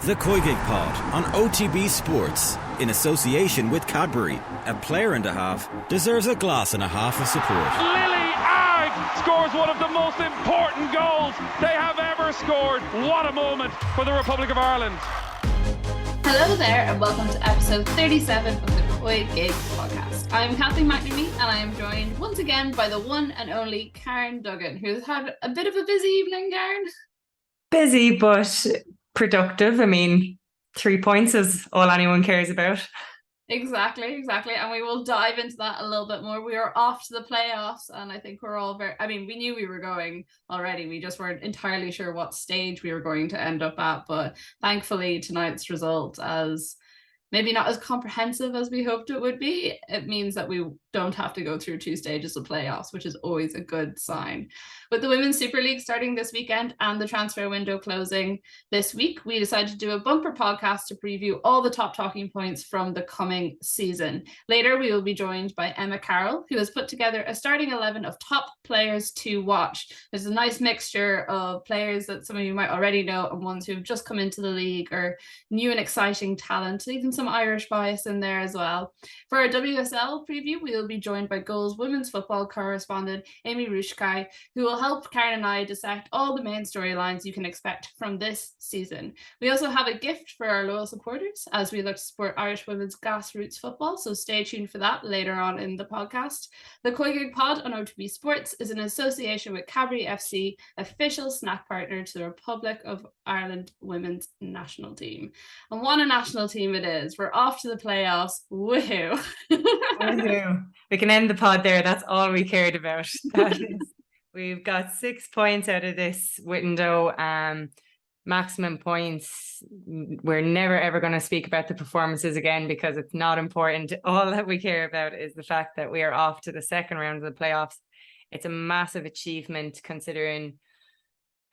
The COYGIG Pod on OTB Sports, in association with Cadbury. A player and a half deserves a glass and a half of support. Lily Ard scores one of the most important goals they have ever scored. What a moment for the Republic of Ireland. Hello there and welcome to episode 37 of the COYGIG podcast. I'm Kathleen and I am joined once again by the one and only Karen Duggan, who's had a bit of a busy evening, Karen. Busy, but productive. I mean, 3 points is all anyone cares about. Exactly. And we will dive into that a little bit more. We are off to the playoffs and I think we're all we knew we were going already. We just weren't entirely sure what stage we were going to end up at. But thankfully tonight's result, as maybe not as comprehensive as we hoped it would be, it means that we don't have to go through 2 stages of playoffs, which is always a good sign. With the Women's Super League starting this weekend and the transfer window closing this week, we decided to do a bumper podcast to preview all the top talking points from the coming season. Later, we will be joined by Emma Carroll, who has put together a starting 11 of top players to watch. There's a nice mixture of players that some of you might already know and ones who've just come into the league or new and exciting talent, even some Irish bias in there as well. For our WSL preview, we will be joined by Goals women's football correspondent Ameé Ruszkai, who will help Karen and I dissect all the main storylines you can expect from this season. We also have a gift for our loyal supporters as we look to support Irish women's grassroots football, so stay tuned for that later on in the podcast. The COYGIG Pod on OTB Sports is in association with Cadbury FC, official snack partner to the Republic of Ireland women's national team. And what a national team it is. We're off to the playoffs. Woohoo! Woohoo. We can end the pod there. That's all we cared about. We've got 6 points out of this window. Maximum points. We're never ever going to speak about the performances again because it's not important. All that we care about is the fact that we are off to the second round of the playoffs. It's a massive achievement considering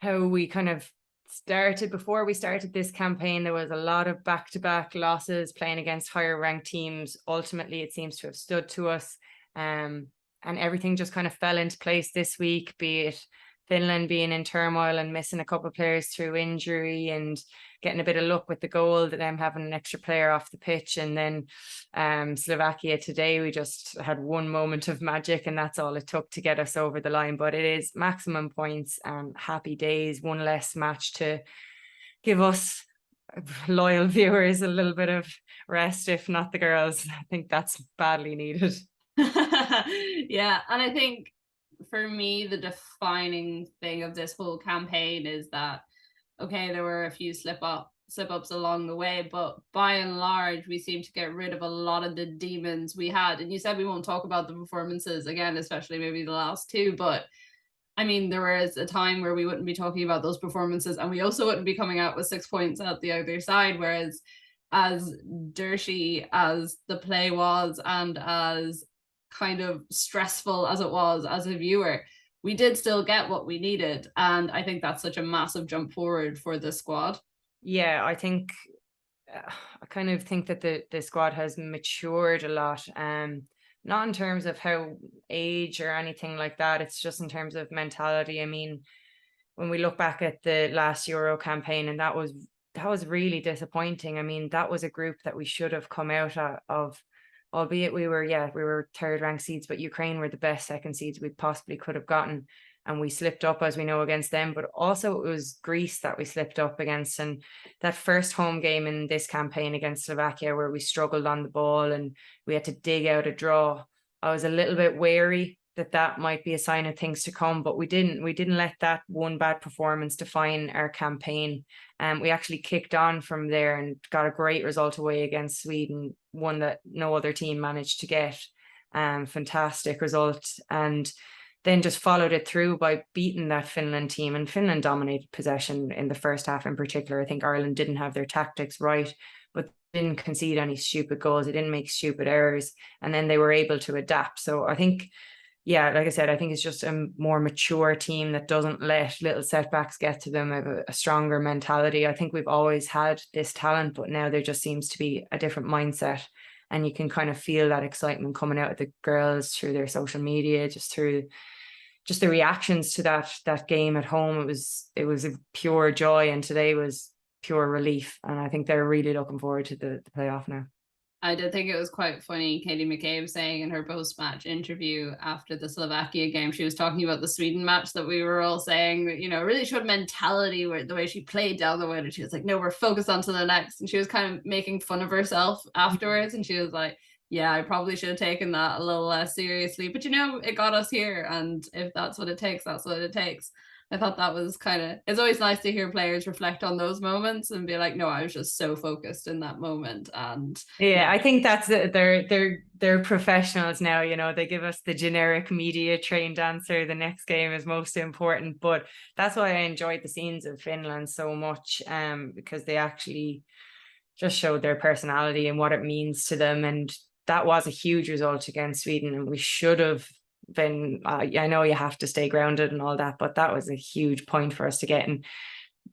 how we kind of started. Before we started this campaign, there was a lot of back-to-back losses playing against higher ranked teams. Ultimately, it seems to have stood to us. And everything just kind of fell into place this week, be it Finland being in turmoil and missing a couple of players through injury and getting a bit of luck with the goal, that them having an extra player off the pitch. And then Slovakia today, we just had one moment of magic and that's all it took to get us over the line. But it is maximum points and happy days, one less match to give us loyal viewers a little bit of rest, if not the girls. I think that's badly needed. Yeah, and I think for me the defining thing of this whole campaign is that okay, there were a few slip-ups along the way, but by and large we seem to get rid of a lot of the demons we had. And you said we won't talk about the performances again, especially maybe the last 2, but I mean, there was a time where we wouldn't be talking about those performances and we also wouldn't be coming out with 6 points at the other side. Whereas as dirty as the play was and as kind of stressful as it was as a viewer, we did still get what we needed. And I think that's such a massive jump forward for the squad. Yeah, I think I kind of think that the squad has matured a lot. Not in terms of how age or anything like that. It's just in terms of mentality. I mean, when we look back at the last Euro campaign, and that was really disappointing. I mean, that was a group that we should have come out of. Albeit we were third ranked seeds, but Ukraine were the best second seeds we possibly could have gotten. And we slipped up, as we know, against them. But also it was Greece that we slipped up against. And that first home game in this campaign against Slovakia, where we struggled on the ball and we had to dig out a draw, I was a little bit wary that might be a sign of things to come, but we didn't let that one bad performance define our campaign. We actually kicked on from there and got a great result away against Sweden, one that no other team managed to get. Fantastic result. And then just followed it through by beating that Finland team, and Finland dominated possession in the first half in particular. I think Ireland didn't have their tactics right, but didn't concede any stupid goals. They didn't make stupid errors, and then they were able to adapt. So I think, yeah, like I said, I think it's just a more mature team that doesn't let little setbacks get to them, have a stronger mentality. I think we've always had this talent, but now there just seems to be a different mindset. And you can kind of feel that excitement coming out of the girls through their social media, just through just the reactions to that game at home. It was a pure joy. And today was pure relief. And I think they're really looking forward to the playoff now. I did think it was quite funny. Katie McCabe saying in her post-match interview after the Slovakia game, she was talking about the Sweden match that we were all saying, you know, really showed mentality where the way she played down the wind. And she was like, no, we're focused on to the next. And she was kind of making fun of herself afterwards. And she was like, yeah, I probably should have taken that a little less seriously. But, you know, it got us here. And if that's what it takes, that's what it takes. I thought that was it's always nice to hear players reflect on those moments and be like, no, I was just so focused in that moment. And yeah, I think that's they're professionals now, you know, they give us the generic media trained answer, the next game is most important. But that's why I enjoyed the scenes of Finland so much, because they actually just showed their personality and what it means to them. And that was a huge result against Sweden, and we should have been, I know you have to stay grounded and all that, but that was a huge point for us to get, and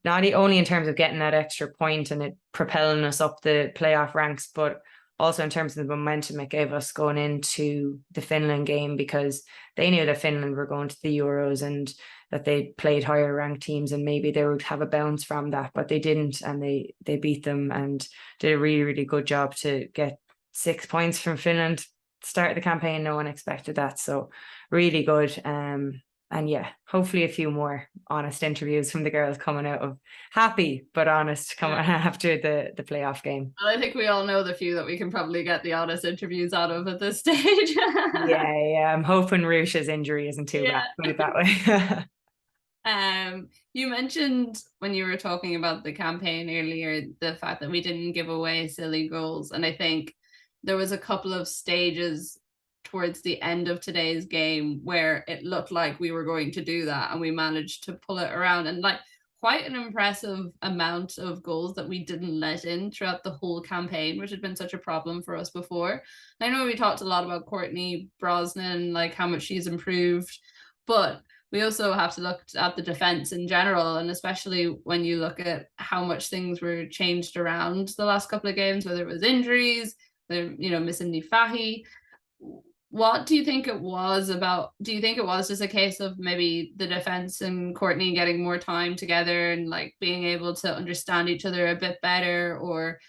not only in terms of getting that extra point and it propelling us up the playoff ranks, but also in terms of the momentum it gave us going into the Finland game, because they knew that Finland were going to the Euros and that they played higher ranked teams and maybe they would have a bounce from that, but they didn't, and they beat them and did a really, really good job to get 6 points from Finland. Start of the campaign, no one expected that, so really good. And yeah, hopefully a few more honest interviews from the girls coming out of happy but honest coming after the playoff game. Well, I think we all know the few that we can probably get the honest interviews out of at this stage. yeah, I'm hoping Rush's injury isn't too bad, put it that way. You mentioned when you were talking about the campaign earlier the fact that we didn't give away silly goals, and I think there was a couple of stages towards the end of today's game where it looked like we were going to do that, and we managed to pull it around, and like quite an impressive amount of goals that we didn't let in throughout the whole campaign, which had been such a problem for us before. I know we talked a lot about Courtney Brosnan, like how much she's improved, but we also have to look at the defense in general, and especially when you look at how much things were changed around the last couple of games, whether it was injuries, you know, missing Nifahi. What do you think it was about? Do you think it was just a case of maybe the defense and Courtney getting more time together and like being able to understand each other a bit better, or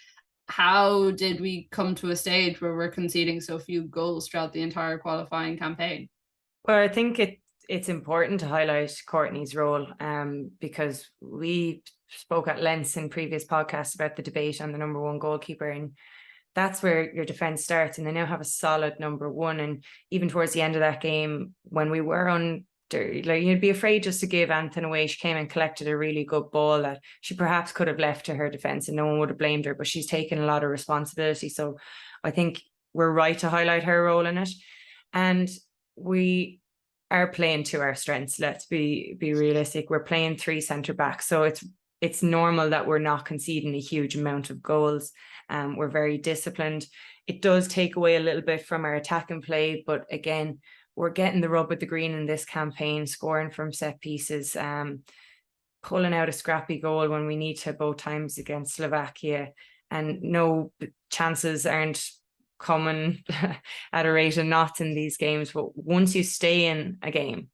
how did we come to a stage where we're conceding so few goals throughout the entire qualifying campaign? Well, I think it's important to highlight Courtney's role, because we spoke at length in previous podcasts about the debate on the number one goalkeeper, and that's where your defense starts, and they now have a solid number one. And even towards the end of that game, when we were under, like, you'd be afraid just to give Anthony away. She came and collected a really good ball that she perhaps could have left to her defense and no one would have blamed her, but she's taken a lot of responsibility. So I think we're right to highlight her role in it. And we are playing to our strengths. Let's be realistic. We're playing 3 centre backs, so it's normal that we're not conceding a huge amount of goals. We're very disciplined. It does take away a little bit from our attacking play, but again, we're getting the rub with the green in this campaign, scoring from set pieces, pulling out a scrappy goal when we need to both times against Slovakia, and no chances aren't coming at a rate of knots in these games. But once you stay in a game,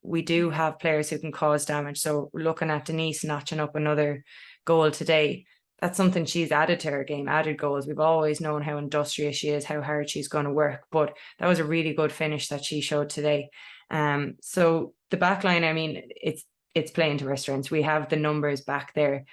we do have players who can cause damage. So looking at Denise notching up another goal today, that's something she's added to her game, added goals. We've always known how industrious she is, how hard she's going to work, but that was a really good finish that she showed today. So the back line, I mean, it's playing to our strengths. We have the numbers back there.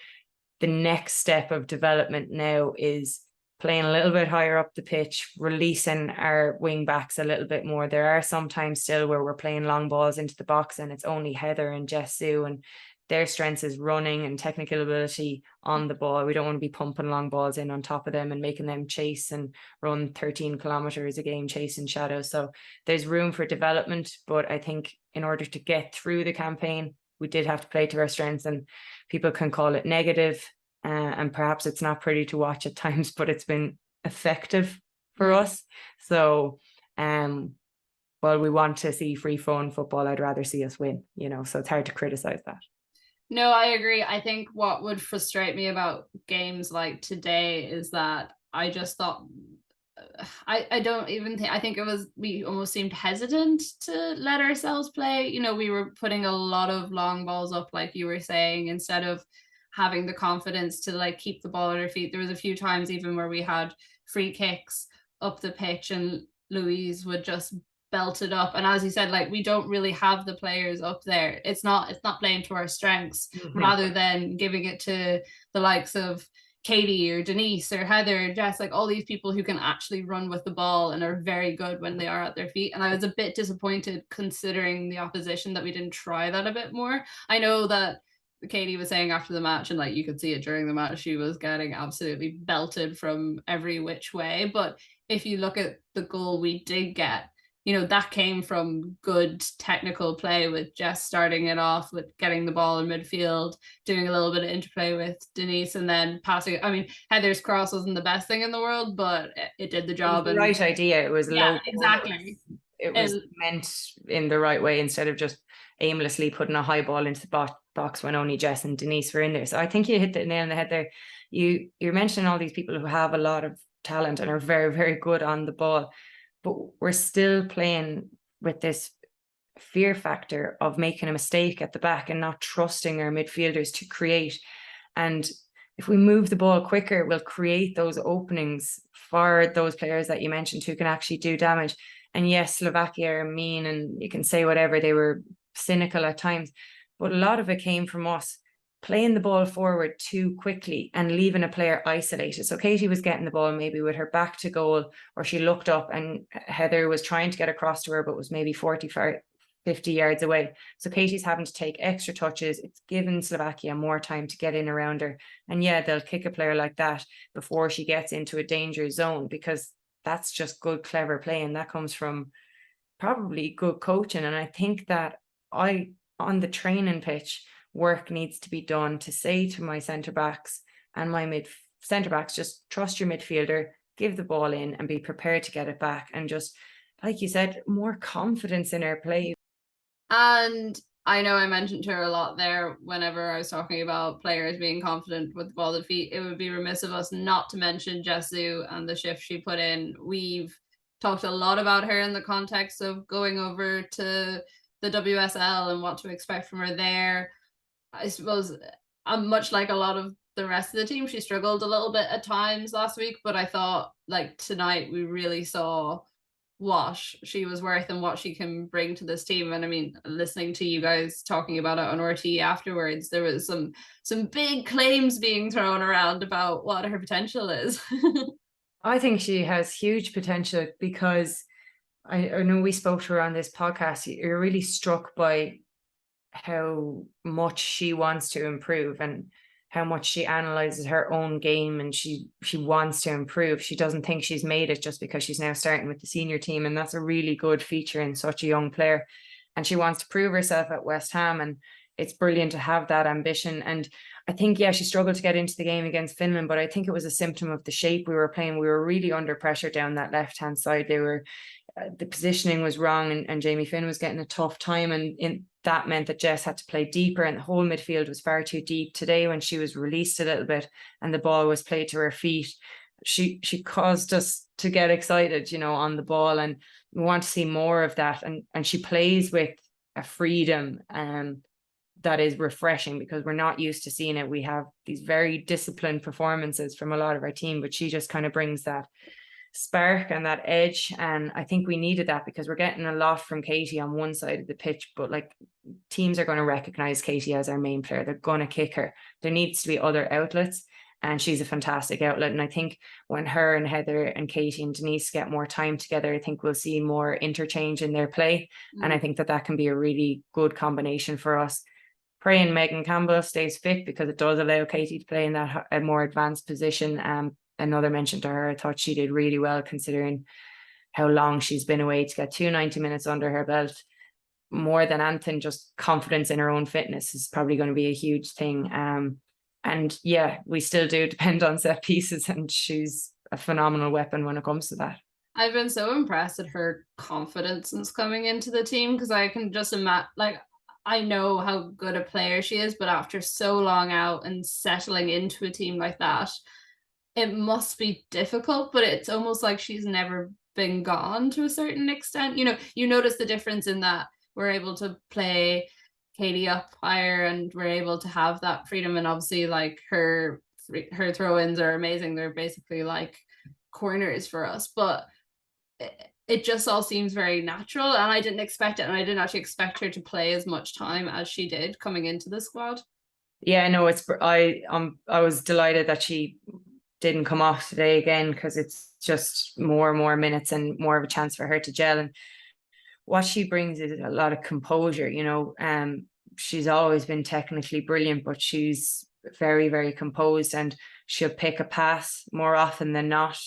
The next step of development now is playing a little bit higher up the pitch, releasing our wing backs a little bit more. There are some times still where we're playing long balls into the box and it's only Heather and Jess Sue, and their strengths is running and technical ability on the ball. We don't want to be pumping long balls in on top of them and making them chase and run 13 kilometers a game chasing shadows. So there's room for development, but I think in order to get through the campaign, we did have to play to our strengths, and people can call it negative. And perhaps it's not pretty to watch at times, but it's been effective for us. So while we want to see free flowing football, I'd rather see us win, so it's hard to criticize that. No, I agree. I think what would frustrate me about games like today is that I just thought, I don't even think, I think we almost seemed hesitant to let ourselves play. We were putting a lot of long balls up, like you were saying, instead of having the confidence to like keep the ball at her feet. There was a few times even where we had free kicks up the pitch and Louise would just belt it up. And as you said, like, we don't really have the players up there. It's not playing to our strengths, rather than giving it to the likes of Katie or Denise or Heather or Jess, like all these people who can actually run with the ball and are very good when they are at their feet. And I was a bit disappointed, considering the opposition, that we didn't try that a bit more. I know that Katie was saying after the match, and like you could see it during the match, she was getting absolutely belted from every which way. But if you look at the goal we did get, you know, that came from good technical play, with Jess starting it off with getting the ball in midfield, doing a little bit of interplay with Denise, and then passing it. I mean, Heather's cross wasn't the best thing in the world, but it did the job. It was the right idea. It was low. Exactly. It was meant in the right way, instead of just aimlessly putting a high ball into the box when only Jess and Denise were in there. So I think you hit the nail on the head there. You're mentioning all these people who have a lot of talent and are very, very good on the ball, but we're still playing with this fear factor of making a mistake at the back and not trusting our midfielders to create. And if we move the ball quicker, we'll create those openings for those players that you mentioned who can actually do damage. And yes, Slovakia are mean, and you can say whatever, they were cynical at times, but a lot of it came from us playing the ball forward too quickly and leaving a player isolated. So Katie was getting the ball maybe with her back to goal, or she looked up and Heather was trying to get across to her, but was maybe 45, 50 yards away. So Katie's having to take extra touches. It's given Slovakia more time to get in around her. And yeah, they'll kick a player like that before she gets into a danger zone, because that's just good, clever play. And that comes from probably good coaching. And I think that on the training pitch, work needs to be done to say to my centre backs and my centre backs, just trust your midfielder, give the ball in and be prepared to get it back. And just, like you said, more confidence in our play. And I know I mentioned to her a lot there whenever I was talking about players being confident with the ball at feet. It would be remiss of us not to mention Jessu and the shift she put in. We've talked a lot about her in the context of going over to the WSL and what to expect from her there. I suppose, much like a lot of the rest of the team, she struggled a little bit at times last week, but I thought, like, tonight we really saw what she was worth and what she can bring to this team. And I mean, listening to you guys talking about it on RT afterwards, there was some big claims being thrown around about what her potential is. I think she has huge potential, because I know we spoke to her on this podcast. You're really struck by how much she wants to improve and how much she analyzes her own game, and she wants to improve. She doesn't think she's made it just because she's now starting with the senior team, and that's a really good feature in such a young player. And she wants to prove herself at West Ham, and it's brilliant to have that ambition. And I think, yeah, she struggled to get into the game against Finland, but I think it was a symptom of the shape we were playing. We were really under pressure down that left-hand side. The positioning was wrong, and Jamie Finn was getting a tough time, and that meant that Jess had to play deeper, and the whole midfield was far too deep. Today, when she was released a little bit and the ball was played to her feet, she caused us to get excited, you know, on the ball, and we want to see more of that. And she plays with a freedom that is refreshing, because we're not used to seeing it. We have these very disciplined performances from a lot of our team, but she just kind of brings that spark and that edge. And I think we needed that, because we're getting a lot from Katie on one side of the pitch, but like, teams are going to recognize Katie as our main player. They're going to kick her. There needs to be other outlets, and she's a fantastic outlet. And I think when her and Heather and Katie and Denise get more time together, I think we'll see more interchange in their play. And I think that can be a really good combination for us. Praying Megan Campbell stays fit, because it does allow Katie to play in that a more advanced position. Another mention to her, I thought she did really well, considering how long she's been away, to get 90 minutes under her belt. More than anything, just confidence in her own fitness is probably going to be a huge thing. And yeah, we still do depend on set pieces, and she's a phenomenal weapon when it comes to that. I've been so impressed at her confidence since coming into the team, because I can just imagine, like, I know how good a player she is, but after so long out and settling into a team like that, it must be difficult. But it's almost like she's never been gone to a certain extent. You know, you notice the difference in that we're able to play Katie up higher, and we're able to have that freedom. And obviously, like her throw-ins are amazing. They're basically like corners for us, but it just all seems very natural, and I didn't expect it, and I didn't actually expect her to play as much time as she did coming into the squad. Yeah, no, I was delighted that she didn't come off today again, because it's just more and more minutes and more of a chance for her to gel. And what she brings is a lot of composure, you know. She's always been technically brilliant, but she's very, very composed, and she'll pick a pass more often than not.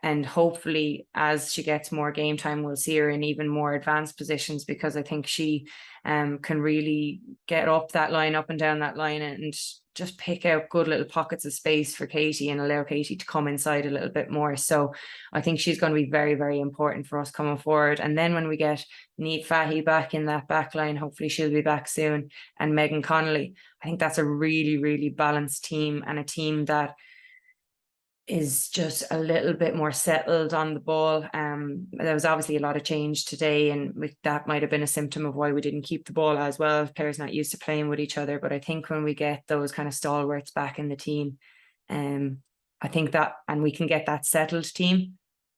And hopefully as she gets more game time, we'll see her in even more advanced positions, because I think she can really get up and down that line and just pick out good little pockets of space for Katie and allow Katie to come inside a little bit more. So I think she's going to be very, very important for us coming forward. And then when we get Niamh Fahey back in that back line, hopefully she'll be back soon, and Megan Connolly, I think that's a really, really balanced team, and a team that is just a little bit more settled on the ball. There was obviously a lot of change today, and that might have been a symptom of why we didn't keep the ball as well. Players not used to playing with each other. But I think when we get those kind of stalwarts back in the team, I think that, and we can get that settled team,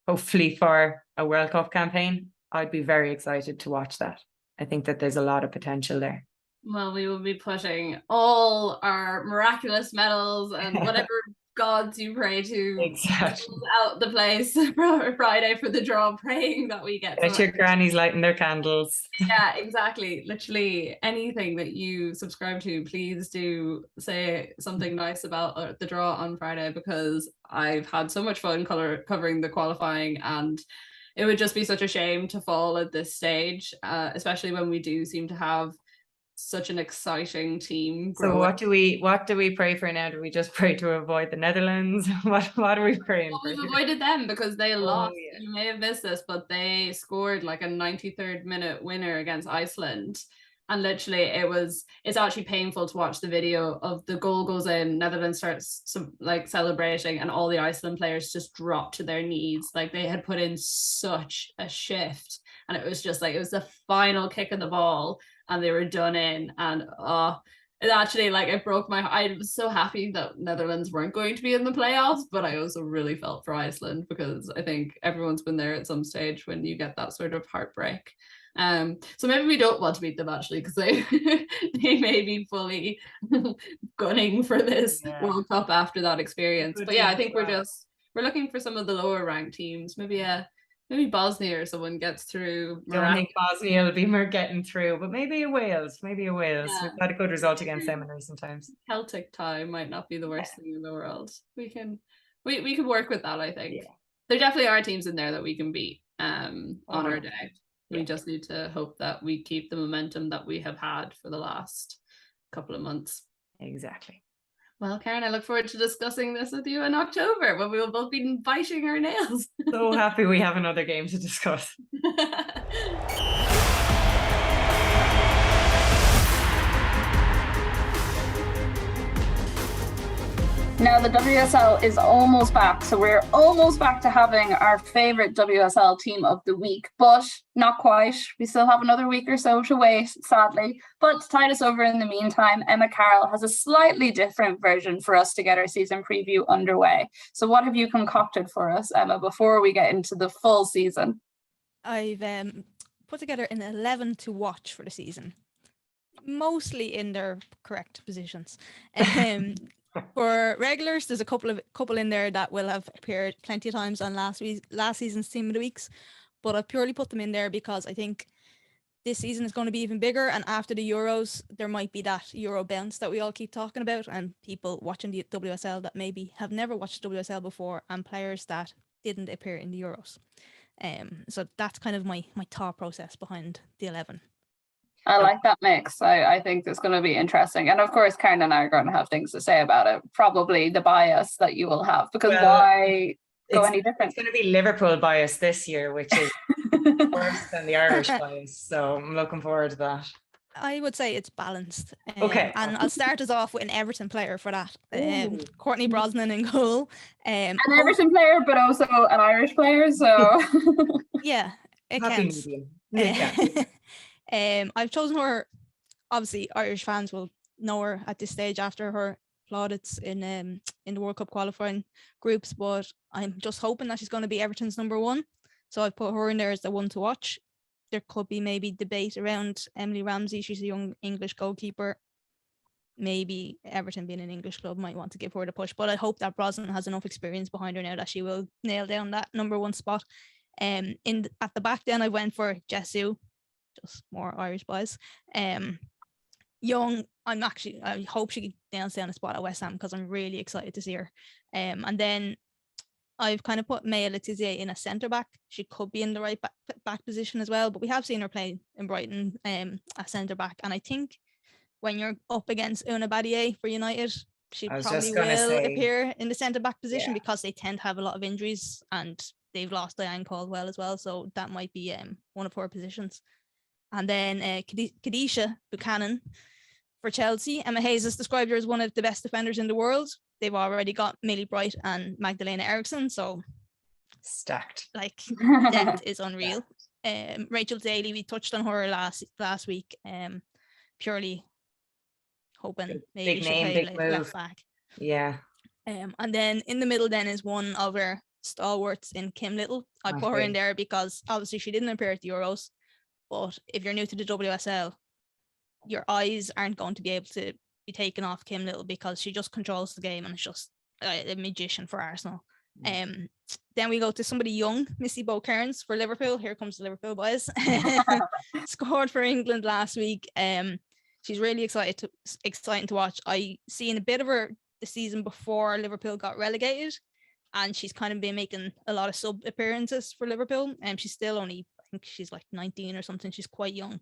hopefully for a World Cup campaign, I'd be very excited to watch that. I think that there's a lot of potential there. Well, we will be putting all our miraculous medals and whatever gods you pray to exactly out the place for Friday for the draw, praying that we get your grannies lighting their candles. Yeah, exactly. Literally anything that you subscribe to, please do say something nice about the draw on Friday, because I've had so much fun covering the qualifying, and it would just be such a shame to fall at this stage, especially when we do seem to have such an exciting team growing. So what do we pray for now? Do we just pray to avoid the Netherlands? What are we praying for? We've avoided them because they lost. Yeah. You may have missed this, but they scored like a 93rd minute winner against Iceland, and literally it's actually painful to watch the video of the goal goes in, Netherlands starts like celebrating, and all the Iceland players just drop to their knees. Like they had put in such a shift, and it was just like, it was the final kick of the ball and they were done in, and it actually, like, it broke my heart. I was so happy that Netherlands weren't going to be in the playoffs, but I also really felt for Iceland, because I think everyone's been there at some stage when you get that sort of heartbreak. So maybe we don't want to beat them, actually, because they may be fully gunning for this World Cup after that experience. But yeah, I think we're looking for some of the lower ranked teams. Maybe Bosnia or someone gets through. I don't think Bosnia will be more getting through, but maybe a Wales. Yeah. We've had a good result against them in recent times. Celtic tie might not be the worst thing in the world. We can work with that, I think. Yeah. There definitely are teams in there that we can beat on our day. We just need to hope that we keep the momentum that we have had for the last couple of months. Exactly. Well, Karen, I look forward to discussing this with you in October, when we will both be biting our nails. So happy we have another game to discuss. Now the WSL is almost back, so we're almost back to having our favourite WSL team of the week, but not quite. We still have another week or so to wait, sadly. But to tide us over in the meantime, Emma Carroll has a slightly different version for us to get our season preview underway. So what have you concocted for us, Emma, before we get into the full season? I've put together an 11 to watch for the season, mostly in their correct positions. For regulars, there's a couple in there that will have appeared plenty of times on last season's Team of the Weeks, but I've purely put them in there because I think this season is going to be even bigger, and after the Euros, there might be that Euro bounce that we all keep talking about, and people watching the WSL that maybe have never watched WSL before, and players that didn't appear in the Euros. So that's kind of my thought process behind the 11. I like that mix. I think it's going to be interesting. And of course, Karen and I are going to have things to say about it. Probably the bias that you will have, because why go any different? It's going to be Liverpool bias this year, which is worse than the Irish bias. So I'm looking forward to that. I would say it's balanced. Okay. And I'll start us off with an Everton player for that. Courtney Brosnan in goal. An Everton player, but also an Irish player. So yeah, it Happy counts. medium. I've chosen her obviously Irish fans will know her at this stage after her plaudits in the World Cup qualifying groups, but I'm just hoping that she's going to be Everton's number one. So I've put her in there as the one to watch. There could be maybe debate around Emily Ramsey. She's a young English goalkeeper. Maybe Everton, being an English club, might want to give her the push, but I hope that Brosnan has enough experience behind her now that she will nail down that number one spot. At the back then I went for Jesu, just more Irish boys. Young, I hope she nails down a spot at West Ham because I'm really excited to see her. And then I've kind of put Ameé Ruszkai in a centre back. She could be in the right back position as well, but we have seen her play in Brighton at centre back, and I think when you're up against Una Badier for United, she probably will appear in the centre back position because they tend to have a lot of injuries, and they've lost Diane Caldwell as well, so that might be one of her positions. And then Kadisha Buchanan for Chelsea. Emma Hayes has described her as one of the best defenders in the world. They've already got Millie Bright and Magdalena Eriksson, so stacked. Like, depth is unreal. Rachel Daly, we touched on her last week. Purely hoping maybe big she'll name, play big move. left back. Yeah. And then in the middle then is one of her stalwarts in Kim Little. I put her in there because obviously she didn't appear at the Euros, but if you're new to the WSL, your eyes aren't going to be able to be taken off Kim Little because she just controls the game and it's just a magician for Arsenal. Then we go to somebody young, Missy bo-kearns for Liverpool. Here comes the Liverpool boys. Scored for England last week. She's really exciting to watch. I seen a bit of her the season before Liverpool got relegated, and she's kind of been making a lot of sub appearances for Liverpool. And she's still only, I think she's like 19 or something. She's quite young.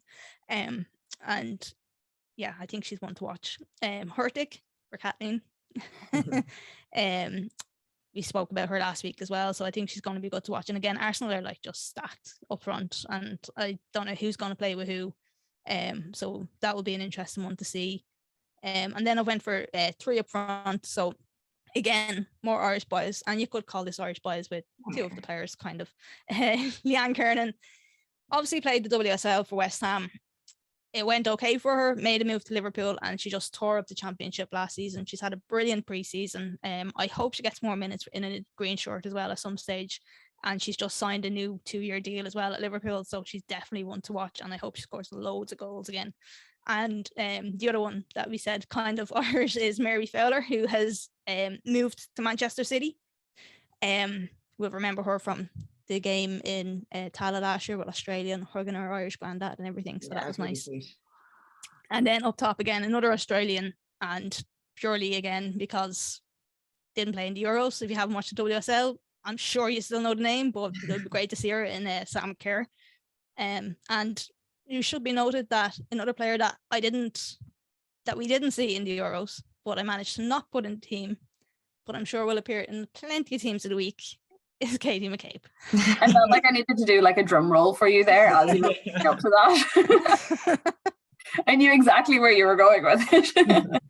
And yeah, I think she's one to watch. Hurtig for Kathleen. We spoke about her last week as well, so I think she's going to be good to watch. And again, Arsenal are like just stacked up front, and I don't know who's going to play with who. So that will be an interesting one to see. And then I went for 3 up front. So again, more Irish boys, and you could call this Irish boys with 2 of the players, kind of. Leanne Kernan obviously played the WSL for West Ham. It went okay for her, made a move to Liverpool, and she just tore up the championship last season. She's had a brilliant pre-season. I hope she gets more minutes in a green shirt as well at some stage. And she's just signed a new 2-year deal as well at Liverpool. So she's definitely one to watch. And I hope she scores loads of goals again. And the other one that we said kind of Irish is Mary Fowler, who has moved to Manchester City. We'll remember her from the game in Tala last year with Australia and hugging her Irish granddad and everything. So that was nice. Sweet. And then up top again, another Australian, and purely again because didn't play in the Euros. So if you haven't watched the WSL, I'm sure you still know the name, but it would be great to see her in Sam Kerr. And you should be noted that another player that we didn't see in the Euros, but I managed to not put in the team, but I'm sure will appear in plenty of teams of the week, is Katie McCabe. I felt like I needed to do like a drum roll for you there as you went up to that. I knew exactly where you were going with it.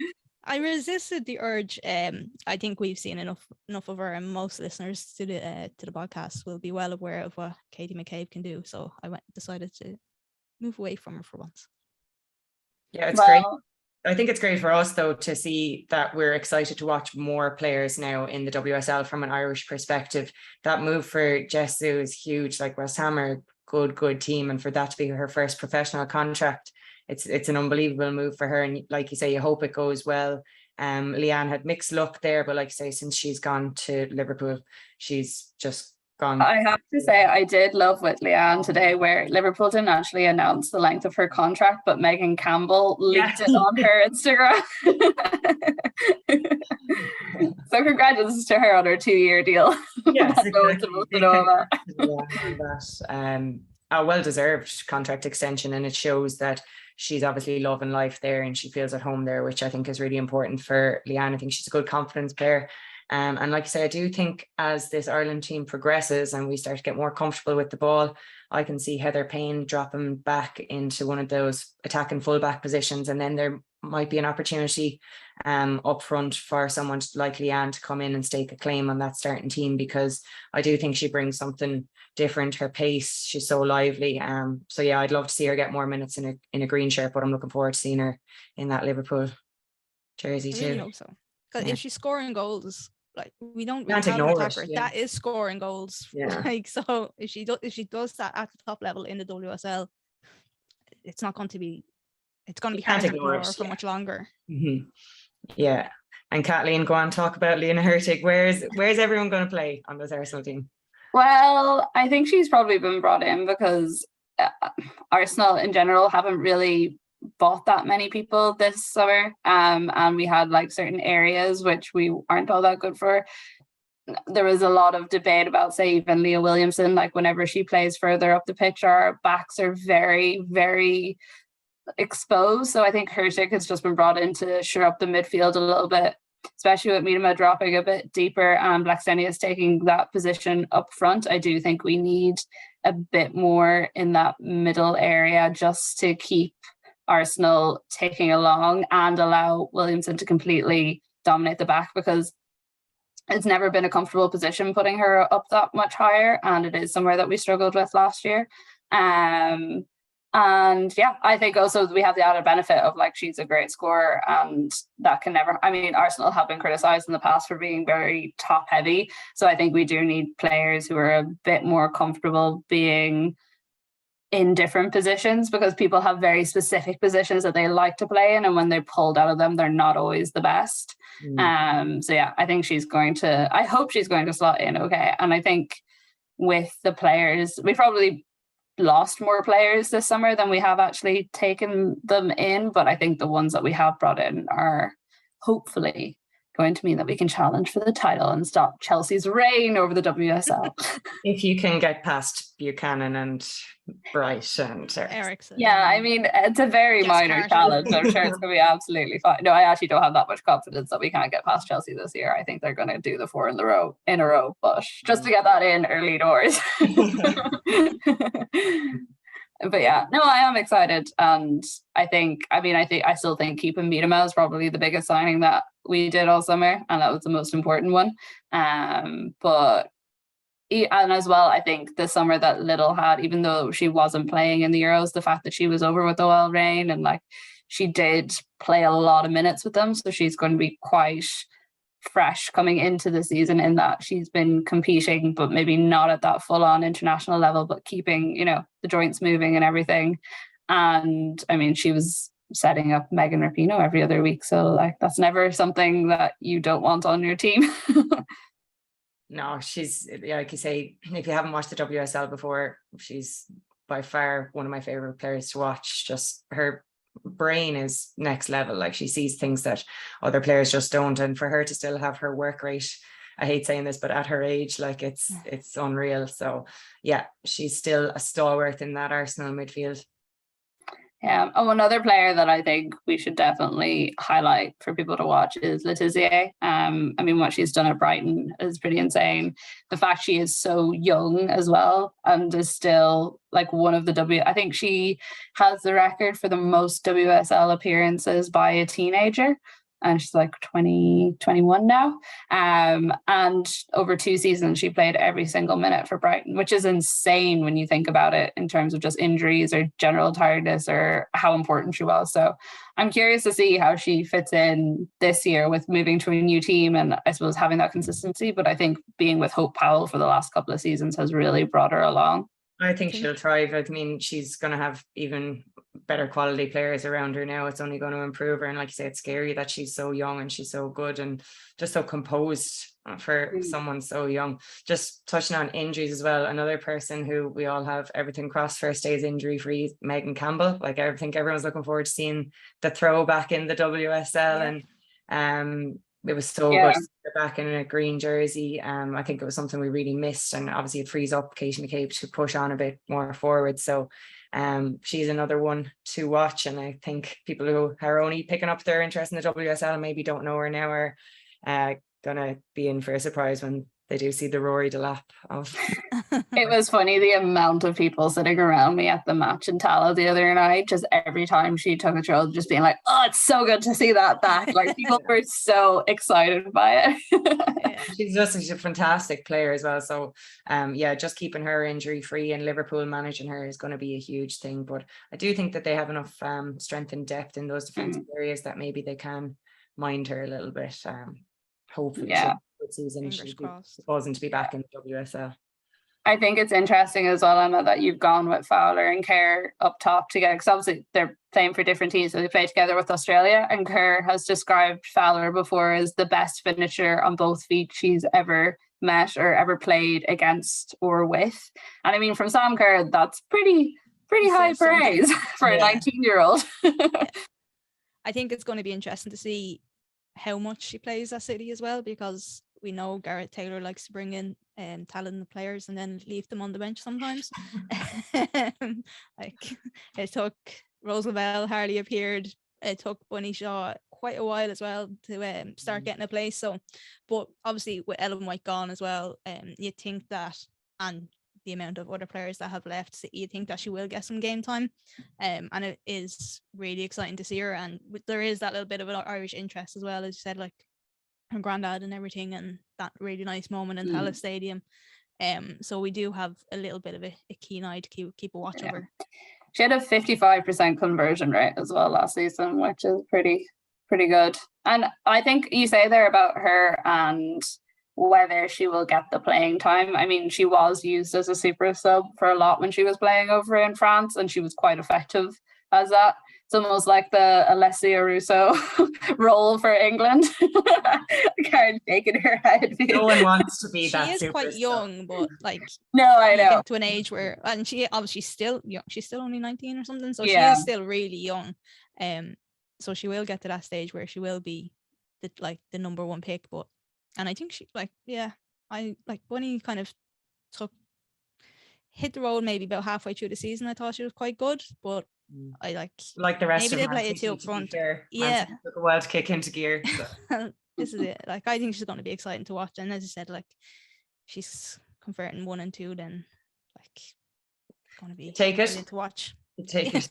I resisted the urge. I think we've seen enough of her, and most listeners to the podcast will be well aware of what Katie McCabe can do. So I decided to move away from her for once. Yeah, it's great. I think it's great for us though to see that we're excited to watch more players now in the WSL from an Irish perspective. That move for Jesu is huge. Like, West Ham are a good team, and for that to be her first professional contract, it's an unbelievable move for her. And like you say, you hope it goes well. Leanne had mixed luck there, but like I say, since she's gone to Liverpool, she's just gone. I have to say, I did love with Leanne today, where Liverpool didn't actually announce the length of her contract, but Megan Campbell leaked it on her Instagram. So congratulations to her on her 2-year deal. Yes, A well-deserved contract extension, and it shows that she's obviously loving life there and she feels at home there, which I think is really important for Leanne. I think she's a good confidence player. And like I say, I do think as this Ireland team progresses and we start to get more comfortable with the ball, I can see Heather Payne dropping back into one of those attacking fullback positions, and then there might be an opportunity up front for someone like Leanne to come in and stake a claim on that starting team, because I do think she brings something different. Her pace, she's so lively. So yeah, I'd love to see her get more minutes in a green shirt, but I'm looking forward to seeing her in that Liverpool jersey I too. really hope so. Because Yeah. if she's scoring goals, like we don't Can't have an ignore it, attacker, yeah. that is scoring goals. Yeah. Like, so if she does that at the top level in the WSL, it's not going to be. It's going to be hard to ignore her for much longer. Mm-hmm. Yeah. And Kathleen, go on, talk about Lena Hurtig. Where's everyone going to play on this Arsenal team? Well, I think she's probably been brought in because Arsenal in general haven't really bought that many people this summer. And we had like certain areas which we aren't all that good for. There was a lot of debate about, say, even Leah Williamson, like whenever she plays further up the pitch, our backs are very, very exposed. So I think Hurtig has just been brought in to shore up the midfield a little bit, especially with Miedema dropping a bit deeper and Blackstenius taking that position up front. I do think we need a bit more in that middle area just to keep Arsenal taking along and allow Williamson to completely dominate the back, because it's never been a comfortable position putting her up that much higher, and it is somewhere that we struggled with last year. And yeah, I think also we have the added benefit of like she's a great scorer, and that can never, I mean, Arsenal have been criticised in the past for being very top heavy. So I think we do need players who are a bit more comfortable being in different positions, because people have very specific positions that they like to play in, and when they're pulled out of them, they're not always the best. So yeah, I think I hope she's going to slot in okay. And I think with the players, we probably lost more players this summer than we have actually taken them in, but I think the ones that we have brought in are hopefully going to mean that we can challenge for the title and stop Chelsea's reign over the WSL. If you can get past Buchanan and Bright and Ericsson. Yeah, I mean, it's a very minor challenge. I'm sure it's going to be absolutely fine. No, I actually don't have that much confidence that we can't get past Chelsea this year. I think they're going to do the 4 in a row, but just to get that in early doors. But yeah, no, I am excited, and I still think keeping Miedema is probably the biggest signing that we did all summer, and that was the most important one. And as well, I think the summer that Little had, even though she wasn't playing in the Euros, the fact that she was over with the Oil Reign, and like she did play a lot of minutes with them, so she's going to be quite fresh coming into the season, in that she's been competing but maybe not at that full-on international level, but keeping, you know, the joints moving and everything. And I mean, she was setting up Megan Rapinoe every other week, so like that's never something that you don't want on your team. No, she's, like you say, if you haven't watched the WSL before, she's by far one of my favorite players to watch. Just her brain is next level. Like she sees things that other players just don't, and for her to still have her work rate, I hate saying this, but at her age, like it's unreal. So yeah, she's still a stalwart in that Arsenal midfield. Yeah, and one other player that I think we should definitely highlight for people to watch is Letizia. I mean, what she's done at Brighton is pretty insane. The fact she is so young as well, and is still like one of the I think she has the record for the most WSL appearances by a teenager, and she's like 21 now. And over 2 seasons, she played every single minute for Brighton, which is insane when you think about it in terms of just injuries or general tiredness or how important she was. So I'm curious to see how she fits in this year with moving to a new team and I suppose having that consistency. But I think being with Hope Powell for the last couple of seasons has really brought her along. I think she'll thrive. I mean, she's going to have even better quality players around her now. It's only going to improve her. And like you say, it's scary that she's so young and she's so good and just so composed for someone so young. Just touching on injuries as well. Another person who we all have everything crossed for stays injury free, Megan Campbell. Like I think everyone's looking forward to seeing the throwback in the WSL. And it was so good to see her back in a green jersey. I think it was something we really missed, and obviously it frees up Katie McCabe to push on a bit more forward. So she's another one to watch, and I think people who are only picking up their interest in the WSL and maybe don't know her now are gonna be in for a surprise when they do see the Rory Delap of. It was funny the amount of people sitting around me at the match in Tala the other night, just every time she took a throw, just being like, oh, it's so good to see that back. Like, people were so excited by it. She's a fantastic player as well. So just keeping her injury free and Liverpool managing her is going to be a huge thing. But I do think that they have enough strength and depth in those defensive areas that maybe they can mind her a little bit. Hopefully, good season. She's supposing to be back in the WSL. I think it's interesting as well, Emma, that you've gone with Fowler and Kerr up top together, because obviously they're playing for different teams, so they play together with Australia, and Kerr has described Fowler before as the best finisher on both feet she's ever met or ever played against or with. And I mean, from Sam Kerr, that's pretty high praise for a 19-year-old. I think it's going to be interesting to see how much she plays at City as well, because we know Gareth Taylor likes to bring in talented players and then leave them on the bench sometimes. Like, it took Rose Lavelle hardly appeared. It took Bunny Shaw quite a while as well to start getting a place. So, but obviously with Ellen White gone as well, you think that, and the amount of other players that have left, you think that she will get some game time, and it is really exciting to see her. And there is that little bit of an Irish interest as well, as you said, like her granddad and everything, and that really nice moment in Tallaght Stadium. So we do have a little bit of a keen eye to keep a watch over. She had a 55% conversion rate as well last season, which is pretty good. And I think you say there about her and whether she will get the playing time. I mean, she was used as a super sub for a lot when she was playing over in France, and she was quite effective as that. It's almost like the Alessia Russo role for England. Karen shaking her head. No one wants to be that. She is quite young, but like, no, I know. Get to an age where, and she obviously still young. She's still only 19 or something, so she is still really young. So she will get to that stage where she will be the number one pick. But, and I think she Bunny kind of hit the road maybe about halfway through the season. I thought she was quite good, but I like the rest maybe of they play it too up front. Yeah, took a while to kick into gear. So. This is it. Like, I think she's going to be exciting to watch. And as you said, like, she's converting 1 and 2, then like, going to be take it to watch. Take it.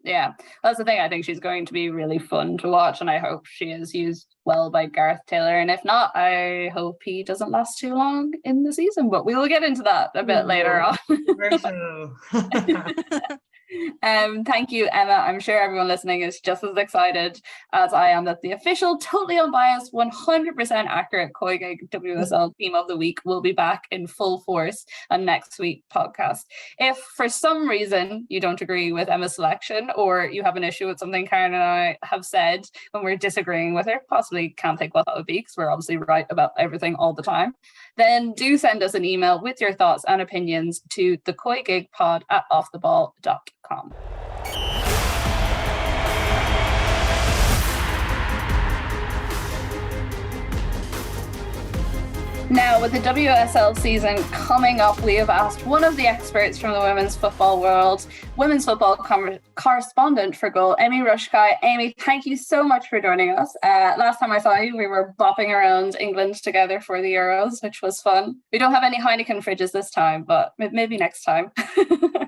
Yeah, that's the thing. I think she's going to be really fun to watch, and I hope she is used well by Gareth Taylor. And if not, I hope he doesn't last too long in the season. But we will get into that a bit later on. Thank you, Emma. I'm sure everyone listening is just as excited as I am that the official, totally unbiased, 100% accurate COYGIG WSL Team of the Week will be back in full force on next week's podcast. If for some reason you don't agree with Emma's selection, or you have an issue with something Karen and I have said when we're disagreeing with her, possibly can't think what that would be because we're obviously right about everything all the time, then do send us an email with your thoughts and opinions to the COYGIGpod@offtheball.com. Now, with the WSL season coming up, we have asked one of the experts from the women's football world, women's football correspondent for Goal, Ameé Ruszkai. Amy, thank you so much for joining us. Last time I saw you, we were bopping around England together for the Euros, which was fun. We don't have any Heineken fridges this time, but maybe next time.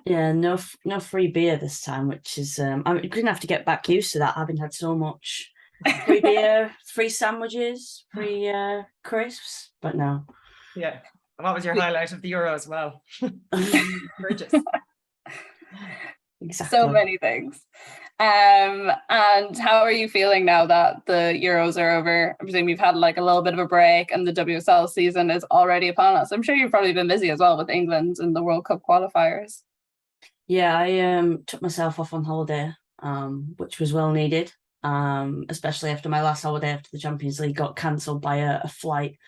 Yeah, no free beer this time, which is I'm going to have to get back used to that, having had so much. Free beer, free sandwiches, free crisps, but no. Yeah. What was your highlight of the Euro as well? Exactly. So many things. And how are you feeling now that the Euros are over? I presume you've had like a little bit of a break and the WSL season is already upon us. I'm sure you've probably been busy as well with England and the World Cup qualifiers. Yeah, I took myself off on holiday, which was well needed. Especially after my last holiday after the Champions League got cancelled by a flight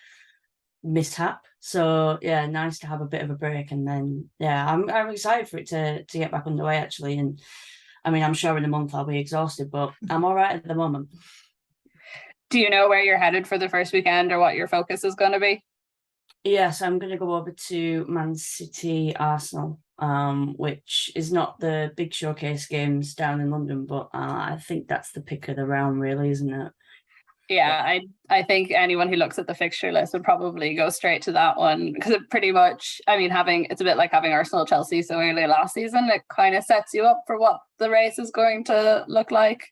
mishap. So yeah, nice to have a bit of a break, and then I'm excited for it to get back underway actually. And I mean, I'm sure in a month I'll be exhausted, but I'm all right at the moment. Do you know where you're headed for the first weekend or what your focus is going to be? Yes, I'm going to go over to Man City Arsenal, which is not the big showcase games down in London, but I think that's the pick of the round, really, isn't it? Yeah, I think anyone who looks at the fixture list would probably go straight to that one, because it pretty much, I mean, it's a bit like having Arsenal Chelsea so early last season. It kind of sets you up for what the race is going to look like.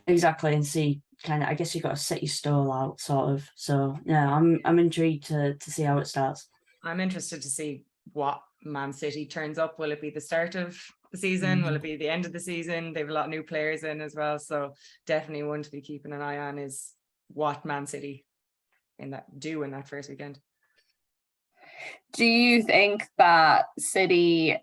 Exactly, and see kind of, I guess you've got to set your stall out, sort of. So yeah, I'm intrigued to see how it starts. I'm interested to see what Man City turns up. Will it be the start of the season? Will it be the end of the season? They have a lot of new players in as well, so definitely one to be keeping an eye on is what Man City do in that first weekend. Do you think that City,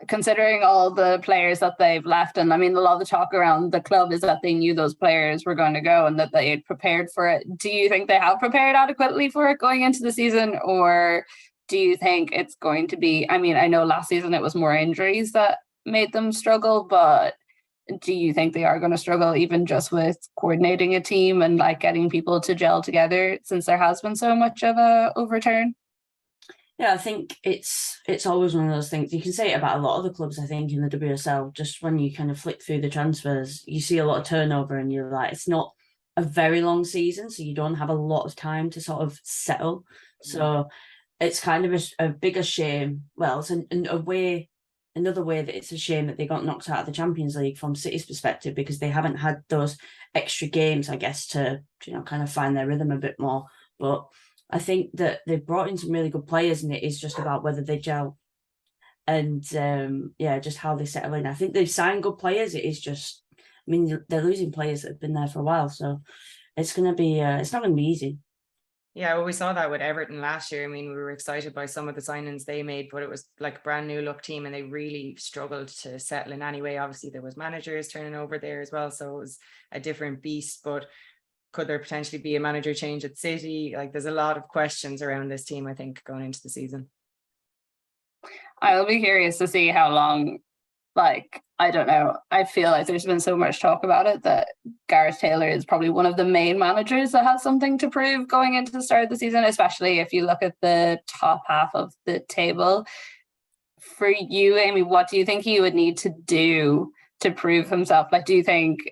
considering all the players that they've left, and I mean, a lot of the talk around the club is that they knew those players were going to go and that they had prepared for it. Do you think they have prepared adequately for it going into the season, or do you think it's going to be, I mean, I know last season it was more injuries that made them struggle, but do you think they are going to struggle even just with coordinating a team and like getting people to gel together, since there has been so much of a overturn? Yeah, I think it's always one of those things. You can say it about a lot of the clubs, I think, in the WSL. Just when you kind of flick through the transfers, you see a lot of turnover and you're like, it's not a very long season, so you don't have a lot of time to sort of settle. So it's kind of a bigger shame. Well, it's another way that it's a shame that they got knocked out of the Champions League from City's perspective, because they haven't had those extra games, I guess, to kind of find their rhythm a bit more. But I think that they've brought in some really good players, and it is just about whether they gel and just how they settle in. I think they've signed good players. It is just, I mean, they're losing players that have been there for a while, so it's going to be it's not going to be easy. Yeah, well, we saw that with Everton last year. I mean, we were excited by some of the signings they made, but it was like a brand new look team and they really struggled to settle in anyway. Obviously, there was managers turning over there as well, so it was a different beast. But could there potentially be a manager change at City? Like, there's a lot of questions around this team, I think, going into the season. I'll be curious to see how long, like, I don't know. I feel like there's been so much talk about it that Gareth Taylor is probably one of the main managers that has something to prove going into the start of the season, especially if you look at the top half of the table. For you, Amy, what do you think he would need to do to prove himself? Like, do you think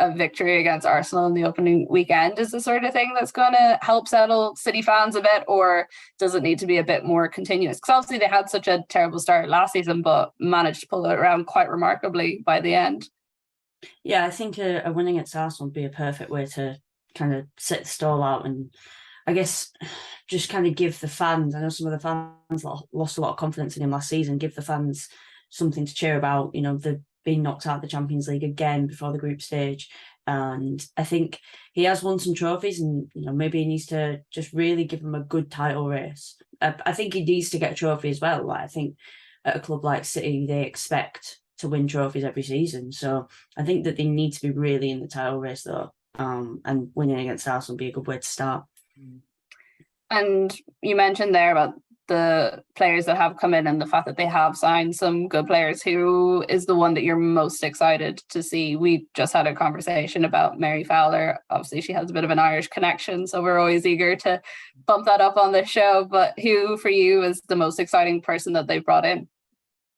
a victory against Arsenal in the opening weekend is the sort of thing that's going to help settle City fans a bit, or does it need to be a bit more continuous? Because obviously they had such a terrible start last season, but managed to pull it around quite remarkably by the end. Yeah, I think a win against Arsenal would be a perfect way to kind of set the stall out, and I guess just kind of give the fans, I know some of the fans lost a lot of confidence in him last season, give the fans something to cheer about. You know, the being knocked out of the Champions League again before the group stage, and I think he has won some trophies, and maybe he needs to just really give them a good title race. I think he needs to get a trophy as well. Like, I think at a club like City, they expect to win trophies every season, so I think that they need to be really in the title race though, and winning against Arsenal would be a good way to start. And you mentioned there about the players that have come in and the fact that they have signed some good players. Who is the one that you're most excited to see? We just had a conversation about Mary Fowler. Obviously, she has a bit of an Irish connection, so we're always eager to bump that up on the show. But who, for you, is the most exciting person that they've brought in?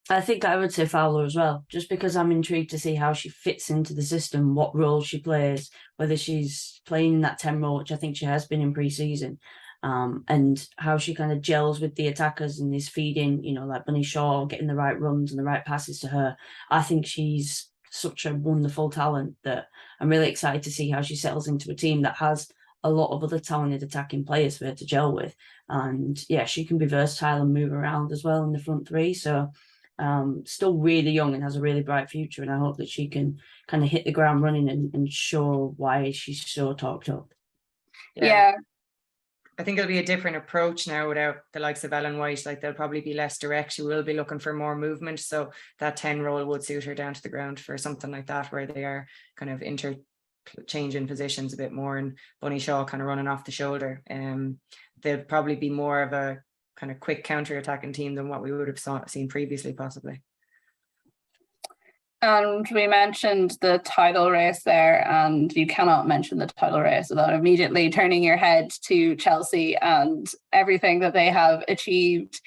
I think I would say Fowler as well, just because I'm intrigued to see how she fits into the system, what role she plays, whether she's playing that 10 role, which I think she has been in pre-season. And how she kind of gels with the attackers and is feeding, like Bunny Shaw, getting the right runs and the right passes to her. I think she's such a wonderful talent that I'm really excited to see how she settles into a team that has a lot of other talented attacking players for her to gel with. And yeah, she can be versatile and move around as well in the front three. So still really young and has a really bright future. And I hope that she can kind of hit the ground running and show why she's so talked up. Yeah. I think it'll be a different approach now without the likes of Ellen White. Like, they'll probably be less direct. She will be looking for more movement. So that 10 role would suit her down to the ground for something like that, where they are kind of interchanging positions a bit more, and Bunny Shaw kind of running off the shoulder. They'll probably be more of a kind of quick counter-attacking team than what we would have seen previously, possibly. And we mentioned the title race there, and you cannot mention the title race without immediately turning your head to Chelsea and everything that they have achieved.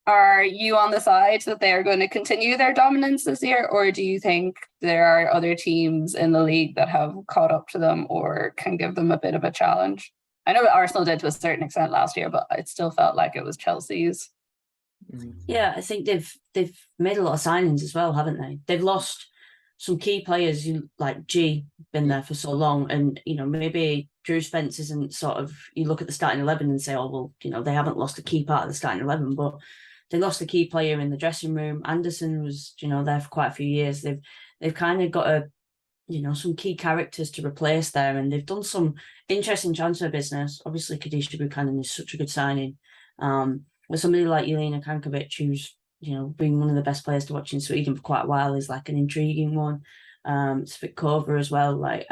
Are you on the side that they are going to continue their dominance this year, or do you think there are other teams in the league that have caught up to them or can give them a bit of a challenge? I know Arsenal did to a certain extent last year, but it still felt like it was Chelsea's. Yeah, I think they've made a lot of signings as well, haven't they? They've lost some key players, like G, been there for so long, and maybe Drew Spence isn't sort of, you look at the starting 11 and say, oh well, they haven't lost a key part of the starting 11, but they lost a key player in the dressing room. Anderson was, there for quite a few years. They've kind of got some key characters to replace there, and they've done some interesting transfer business. Obviously, Kadisha Buchanan is such a good signing. With somebody like Jelena Kankovic, who's been one of the best players to watch in Sweden for quite a while, is like an intriguing one. Svitkova as well. I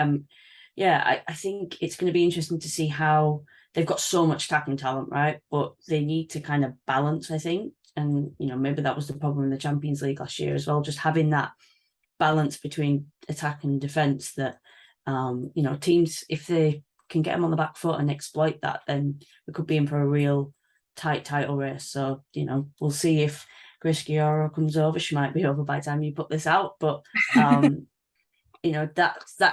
think it's going to be interesting to see how they've got so much attacking talent, right? But they need to kind of balance, I think. And, maybe that was the problem in the Champions League last year as well, just having that balance between attack and defence that, teams, if they can get them on the back foot and exploit that, then we could be in for a real tight title race. So, we'll see if Grace Gioro comes over. She might be over by the time you put this out, but, that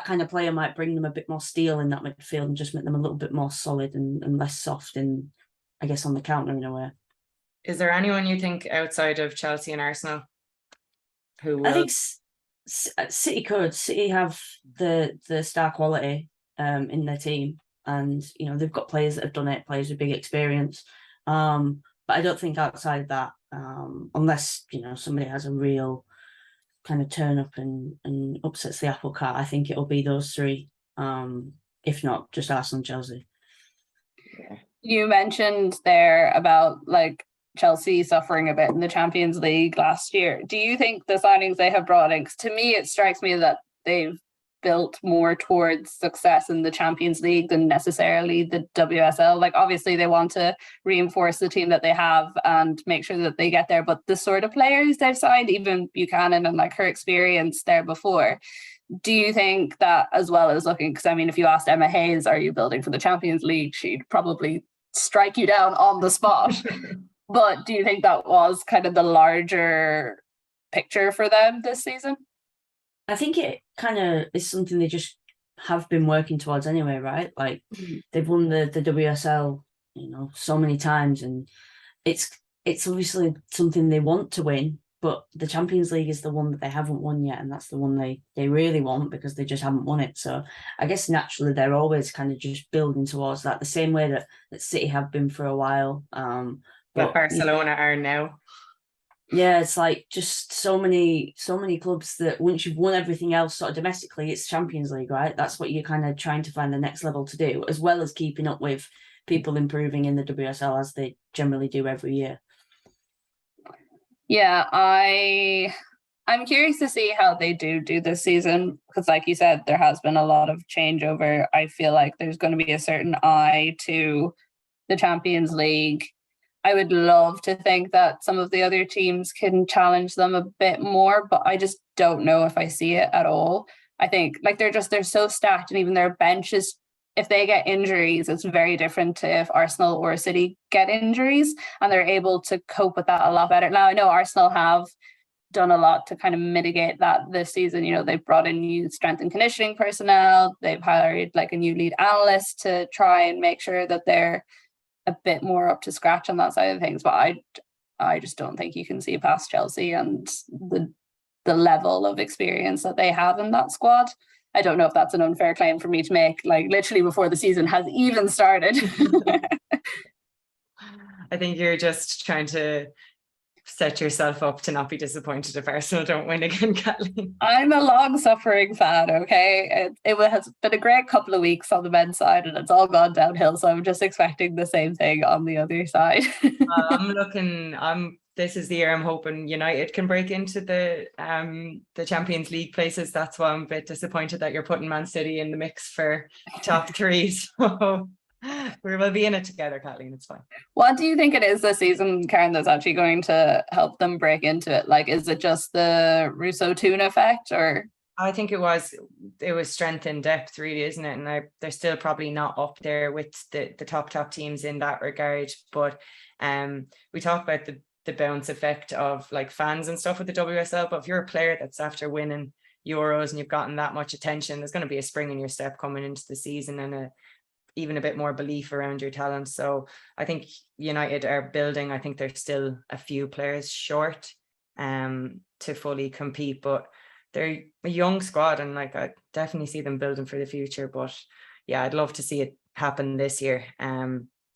kind of player might bring them a bit more steel in that midfield and just make them a little bit more solid and less soft in, I guess, on the counter in a way. Is there anyone you think outside of Chelsea and Arsenal who will? I think City could. City have the star quality in their team, and they've got players that have done it, players with big experience. But I don't think outside of that, unless somebody has a real kind of turn up and upsets the apple cart, I think it'll be those three. If not, just Arsenal and Chelsea. Yeah. You mentioned there about Chelsea suffering a bit in the Champions League last year. Do you think the signings they have brought in, 'cause to me it strikes me that they've built more towards success in the Champions League than necessarily the WSL? Obviously they want to reinforce the team that they have and make sure that they get there, but the sort of players they've signed, even Buchanan and her experience there before, do you think that, as well as looking, because if you asked Emma Hayes, are you building for the Champions League, she'd probably strike you down on the spot. But do you think that was kind of the larger picture for them this season? I think it kind of is something they just have been working towards anyway, right? They've won the WSL, so many times, and it's obviously something they want to win, but the Champions League is the one that they haven't won yet, and that's the one they really want because they just haven't won it. So I guess naturally they're always kind of just building towards that, the same way that City have been for a while. But Barcelona are now. Yeah, it's just so many clubs that once you've won everything else sort of domestically, it's Champions League, right? That's what you're kind of trying to find the next level to do, as well as keeping up with people improving in the WSL as they generally do every year. Yeah, I'm curious to see how they do this season, because like you said, there has been a lot of changeover. I feel like there's going to be a certain eye to the Champions League. I would love to think that some of the other teams can challenge them a bit more, but I just don't know if I see it at all. I think they're so stacked, and even their benches, if they get injuries, it's very different to if Arsenal or City get injuries, and they're able to cope with that a lot better. Now, I know Arsenal have done a lot to kind of mitigate that this season. They've brought in new strength and conditioning personnel. They've hired a new lead analyst to try and make sure that they're a bit more up to scratch on that side of things, but I just don't think you can see past Chelsea and the level of experience that they have in that squad. I don't know if that's an unfair claim for me to make, literally before the season has even started. I think you're just trying to set yourself up to not be disappointed if Arsenal don't win again, Kathleen. I'm a long-suffering fan, okay? It has been a great couple of weeks on the men's side, and it's all gone downhill, so I'm just expecting the same thing on the other side. This is the year I'm hoping United can break into the Champions League places. That's why I'm a bit disappointed that you're putting Man City in the mix for top three. So we will be in it together, Kathleen. It's fine. What do you think it is this season, Karen, that's actually going to help them break into it? Is it just the Russo-Toon effect, or? I think it was strength in depth, really, isn't it? And they're still probably not up there with the top teams in that regard. But we talk about the the bounce effect of like fans and stuff with the WSL. But if you're a player that's after winning Euros and you've gotten that much attention, there's going to be a spring in your step coming into the season, and even a bit more belief around your talent. So I think United are building. I think they're still a few players short to fully compete, but they're a young squad, and like I definitely see them building for the future. But yeah, I'd love to see it happen this year.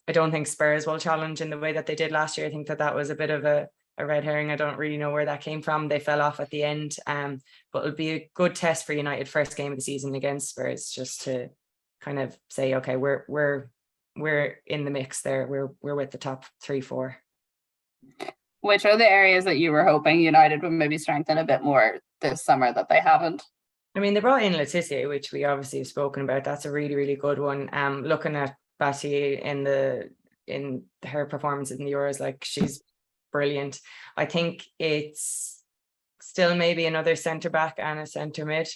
I don't think Spurs will challenge in the way that they did last year. I think that was a bit of a red herring. I don't really know where that came from. They fell off at the end. But it'll be a good test for United first game of the season against Spurs, just to kind of say, okay, we're in the mix there. We're with the top 3-4. Which are the areas that you were hoping United would maybe strengthen a bit more this summer that they haven't? I mean, they brought in Laetitia, which we obviously have spoken about. That's a really, really good one. Looking at Batty in her performances in the Euros, like she's brilliant. I think it's still maybe another centre back and a centre mid,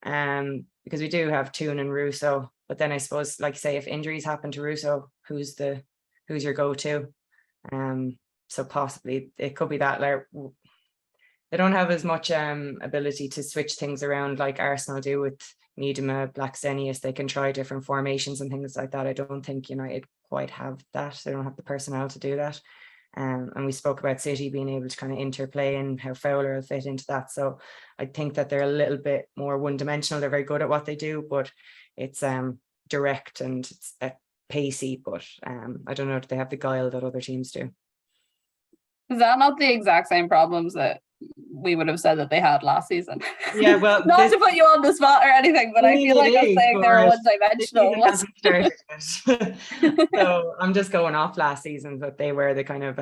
because we do have Toon and Russo. But then I suppose, like say, if injuries happen to Russo, who's your go-to? So possibly it could be that. Like, they don't have as much ability to switch things around like Arsenal do with Miedema, Blackstenius. They can try different formations and things like that. I don't think United quite have that. They don't have the personnel to do that. And we spoke about City being able to kind of interplay and how Fowler will fit into that. So I think that they're a little bit more one-dimensional. They're very good at what they do, but it's direct and it's pacey. But I don't know if they have the guile that other teams do. Is that not the exact same problems that we would have said that they had last season? Yeah, well, not to put you on the spot or anything, but I feel like I'm saying they're one-dimensional. So I'm just going off last season, but they were the kind of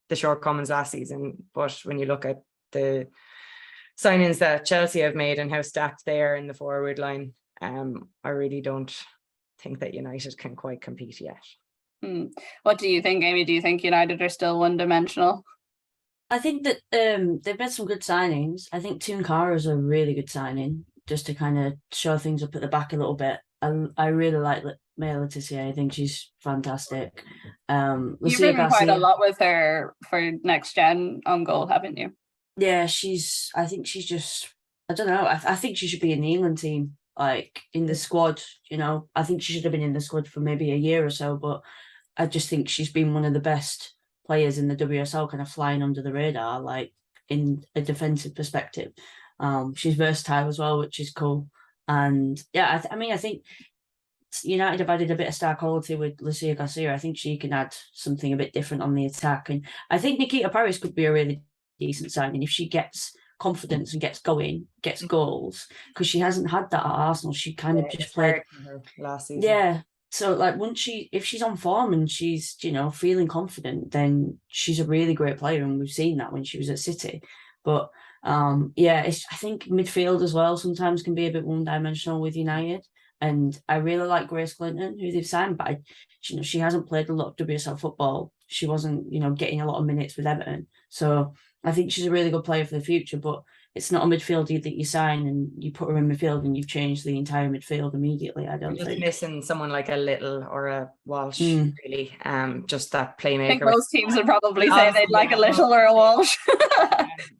the shortcomings last season. But when you look at the signings that Chelsea have made and how stacked they are in the forward line, I really don't think that United can quite compete yet. What do you think, Amy? Do you think United are still one-dimensional? I think that they've made some good signings. I think Toon Cara is a really good signing, just to kind of show things up at the back a little bit. I really like Ameé Ruszkai. I think she's fantastic. You've been quite a lot with her for Next Gen on goal, haven't you? Yeah, I think she's just, I don't know. I think she should be in the England team, like in the squad. I think she should have been in the squad for maybe a year or so, but I just think she's been one of the best players in the WSL, kind of flying under the radar, like in a defensive perspective. She's versatile as well, which is cool. And yeah, I think United have added a bit of star quality with Lucia Garcia. I think she can add something a bit different on the attack. And I think Nikita Paris could be a really decent signing if she gets confidence and gets going, gets goals, because she hasn't had that at Arsenal. She kind of just played last season. Yeah. So like if she's on form and she's, feeling confident, then she's a really great player. And we've seen that when she was at City. But I think midfield as well sometimes can be a bit one-dimensional with United. And I really like Grace Clinton, who they've signed, but she hasn't played a lot of WSL football. She wasn't, getting a lot of minutes with Everton. So I think she's a really good player for the future, but it's not a midfielder that you sign and you put her in midfield and you've changed the entire midfield immediately. I don't think. Missing someone like a Little or a Walsh, really. Just that playmaker. I think most teams would probably say they'd like a Little or a Walsh.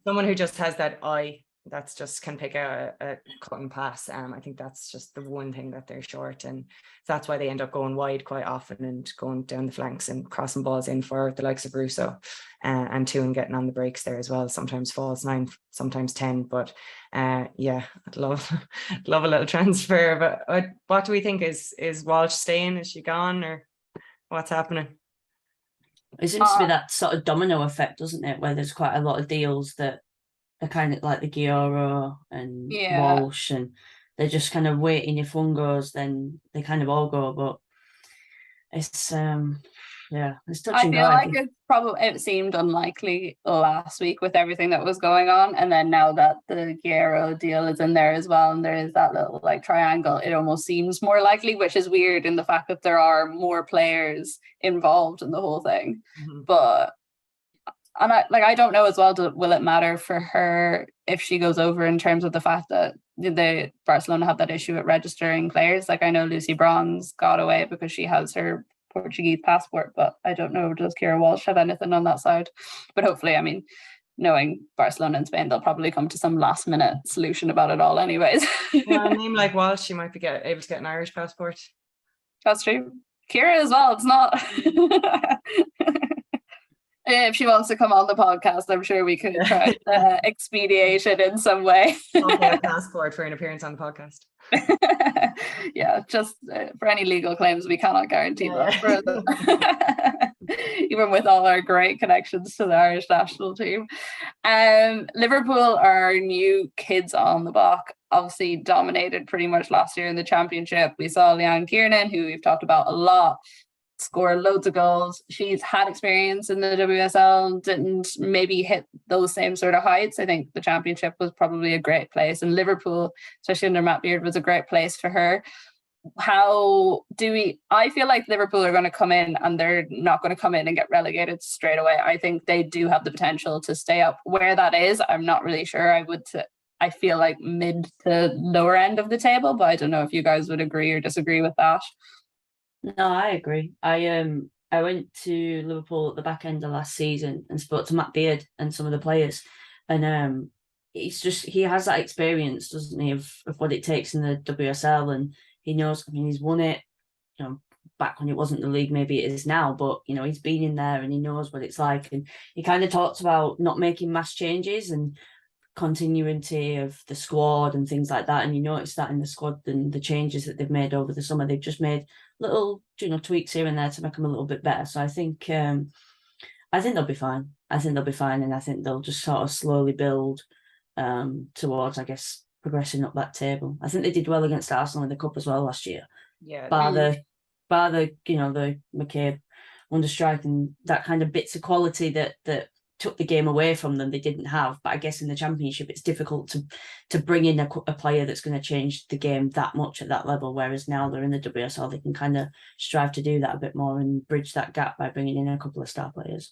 Someone who just has that eye that's just can pick out a cut and pass. I think that's just the one thing that they're short, and that's why they end up going wide quite often and going down the flanks and crossing balls in for the likes of Russo and Toon getting on the breaks there as well. Sometimes falls 9, sometimes 10. But I'd love a little transfer. But what do we think? Is Walsh staying? Is she gone, or what's happening? It seems to be that sort of domino effect, doesn't it? Where there's quite a lot of deals that are kind of like the Gioro and Walsh, and they're just kind of waiting. If one goes, then they kind of all go. But it's it's touch and go. I feel like it seemed unlikely last week with everything that was going on, and then now that the Gioro deal is in there as well, and there is that little like triangle, it almost seems more likely, which is weird in the fact that there are more players involved in the whole thing. But I don't know as well, will it matter for her if she goes over in terms of the fact that the Barcelona have that issue at registering players? Like I know Lucy Bronze got away because she has her Portuguese passport, but I don't know, does Ciara Walsh have anything on that side? But hopefully, I mean, knowing Barcelona and Spain, they'll probably come to some last minute solution about it all anyways. Yeah, a name like Walsh, she might be able to get an Irish passport. That's true. Ciara as well, it's not. If she wants to come on the podcast, I'm sure we could try expedite it in some way. I'll get a passport for an appearance on the podcast. Yeah, just for any legal claims, we cannot guarantee that. Even with all our great connections to the Irish national team. Liverpool are new kids on the block, obviously dominated pretty much last year in the championship. We saw Leanne Kiernan, who we've talked about a lot, score loads of goals. She's had experience in the WSL, didn't maybe hit those same sort of heights. I think the championship was probably a great place, and Liverpool, especially under Matt Beard, was a great place for her. I feel like Liverpool are going to come in, and they're not going to come in and get relegated straight away. I think they do have the potential to stay up. Where that is, I'm not really sure. I feel like mid to lower end of the table, but I don't know if you guys would agree or disagree with that. No, I agree. I went to Liverpool at the back end of last season and spoke to Matt Beard and some of the players, and he has that experience, doesn't he, of what it takes in the WSL, and he knows. I mean, he's won it, back when it wasn't the league, maybe it is now, but he's been in there and he knows what it's like. And he kind of talks about not making mass changes and continuity of the squad and things like that. And you notice that in the squad and the changes that they've made over the summer, they've just made little tweaks here and there to make them a little bit better. So I think they'll be fine. I think they'll be fine, and I think they'll just sort of slowly build towards, I guess, progressing up that table. I think they did well against Arsenal in the cup as well last year. Yeah, bar the the McCabe under strike and that kind of bits of quality that took the game away from them, they didn't have. But I guess in the championship, it's difficult to bring in a player that's going to change the game that much at that level. Whereas now they're in the WSL, they can kind of strive to do that a bit more and bridge that gap by bringing in a couple of star players.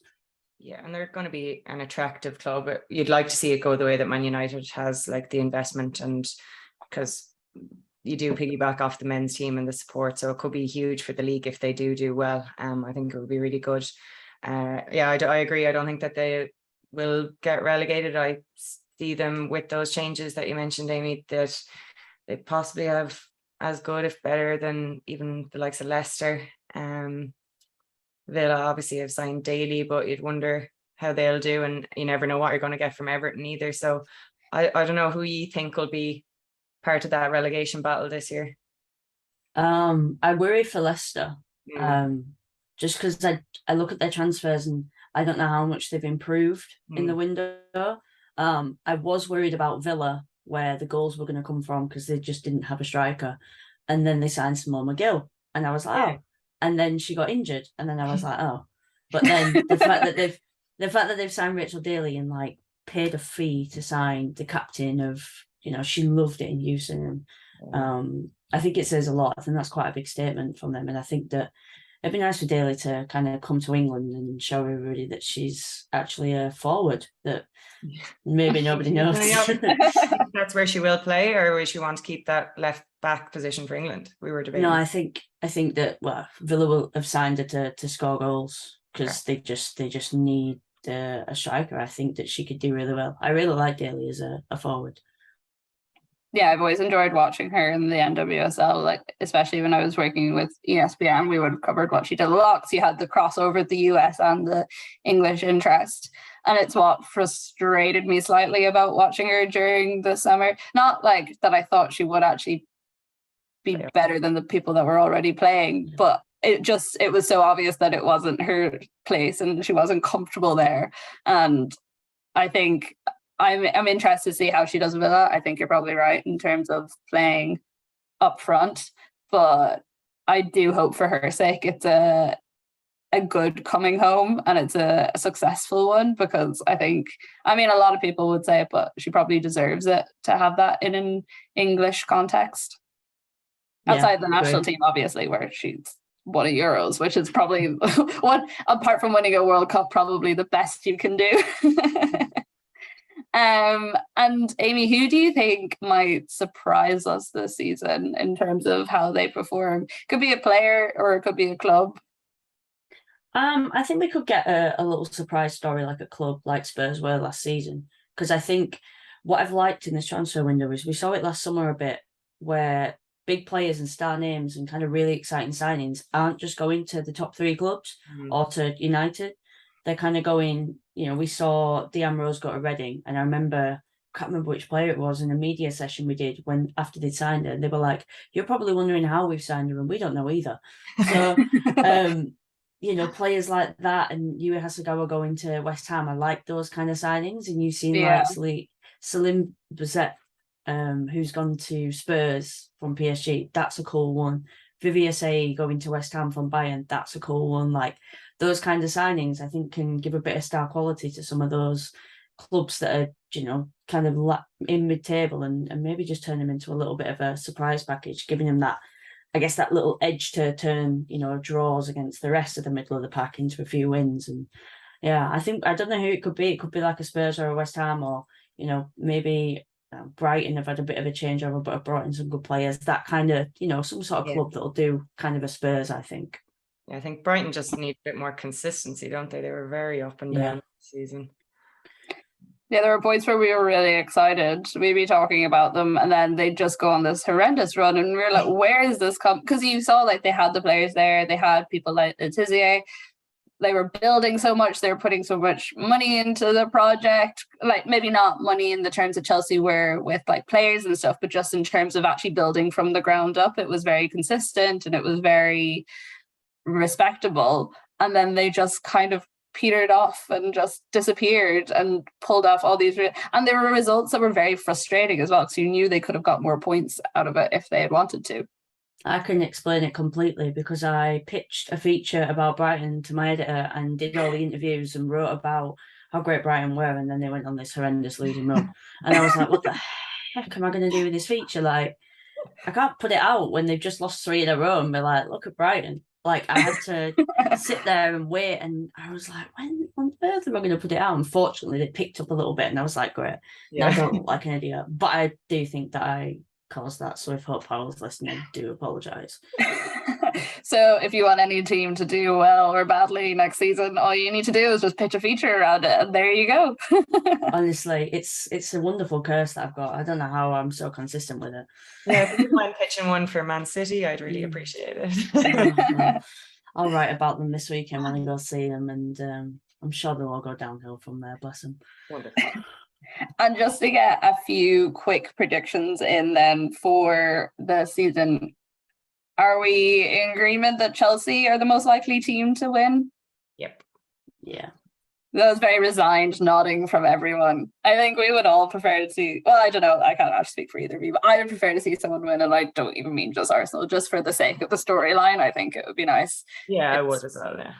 Yeah, and they're going to be an attractive club. You'd like to see it go the way that Man United has, like the investment, and because you do piggyback off the men's team and the support, so it could be huge for the league if they do well. I think it would be really good. I agree. I don't think that they will get relegated. I see them with those changes that you mentioned, Amy, that they possibly have as good, if better, than even the likes of Leicester. They'll obviously have signed Daly, but you'd wonder how they'll do, and you never know what you're going to get from Everton either. So I don't know who you think will be part of that relegation battle this year. I worry for Leicester. Just because I look at their transfers and I don't know how much they've improved in the window. I was worried about Villa, where the goals were going to come from, because they just didn't have a striker. And then they signed Simone McGill, and I was like, oh. And then she got injured, and then I was like, oh. But then the fact that they've signed Rachel Daly and like paid a fee to sign the captain of, she loved it in Houston. I think it says a lot. I think that's quite a big statement from them, and I think that it'd be nice for Daly to kind of come to England and show everybody that she's actually a forward that maybe nobody knows. That's where she will play, or will she want to keep that left back position for England? We were debating. No, I think that Villa will have signed her to score goals, because they just need a striker. I think that she could do really well. I really like Daly as a forward. Yeah, I've always enjoyed watching her in the NWSL, like especially when I was working with ESPN, we would have covered what she did a lot, because you had the crossover, the US and the English interest. And it's what frustrated me slightly about watching her during the summer. Not like that I thought she would actually be better than the people that were already playing, but it was so obvious that it wasn't her place and she wasn't comfortable there. And I think I'm interested to see how she does with that. I think you're probably right in terms of playing up front, but I do hope for her sake it's a good coming home and it's a successful one, because a lot of people would say it, but she probably deserves it to have that in an English context. Outside the national team, obviously, where she's won a Euros, which is probably one, apart from winning a World Cup, probably the best you can do. And Amy, who do you think might surprise us this season in terms of how they perform? Could be a player or it could be a club. I think we could get a little surprise story like a club like Spurs were last season. Because I think what I've liked in this transfer window is we saw it last summer a bit, where big players and star names and kind of really exciting signings aren't just going to the top 3 clubs or to United. They're kind of going, we saw Dejan Rose go to Reading, and I can't remember which player it was in a media session we did after they signed her, and they were like, "You're probably wondering how we've signed her, and we don't know either." So, players like that, and Yuri Hasegawa going to West Ham, I like those kind of signings. And you've seen like Salim Bazet, who's gone to Spurs from PSG. That's a cool one. Vivier Say going to West Ham from Bayern. That's a cool one. Like those kind of signings, I think can give a bit of star quality to some of those clubs that are, kind of in mid-table, and maybe just turn them into a little bit of a surprise package, giving them that, I guess, that little edge to turn, draws against the rest of the middle of the pack into a few wins. And yeah, I don't know who it could be. It could be like a Spurs or a West Ham, or, maybe Brighton have had a bit of a changeover, but have brought in some good players. That kind of, some sort of club that'll do kind of a Spurs, I think. Yeah, I think Brighton just need a bit more consistency, don't they? They were very up and down this season. Yeah, there were points where we were really excited. We'd be talking about them, and then they'd just go on this horrendous run, and we were like, where is this come? Because you saw, like, they had the players there. They had people like Tizier. They were building so much. They were putting so much money into the project. Like, maybe not money in the terms of Chelsea were with, like, players and stuff, but just in terms of actually building from the ground up. It was very consistent, and it was very respectable. And then they just kind of petered off and just disappeared and pulled off all these and there were results that were very frustrating as well, because you knew they could have got more points out of it if they had wanted to. I can explain it completely, because I pitched a feature about Brighton to my editor and did all the interviews and wrote about how great Brighton were, and then they went on this horrendous losing run, and I was like, what the heck am I going to do with this feature? Like, I can't put it out when they've just lost 3 in a row and be like, look at Brighton. Like, I had to sit there and wait, and I was like, when on earth am I going to put it out? Unfortunately, they picked up a little bit, and I was like, great. Yeah. I don't look like an idiot, but I do think that I caused that. So if Hope Powell's listening, I do apologise. So if you want any team to do well or badly next season, all you need to do is just pitch a feature around it, and there you go. Honestly, it's a wonderful curse that I've got. I don't know how I'm so consistent with it. Yeah, if you mind pitching one for Man City, I'd really appreciate it. I'll write about them this weekend when I go see them, and I'm sure they'll all go downhill from there, bless them. Wonderful. And just to get a few quick predictions in then for the season, are we in agreement that Chelsea are the most likely team to win? Yep. Yeah. That was very resigned nodding from everyone. I think we would all prefer to see, well, I don't know, I can't actually speak for either of you, but I would prefer to see someone win, and I don't even mean just Arsenal, just for the sake of the storyline. I think it would be nice. Yeah, I would as well, yeah.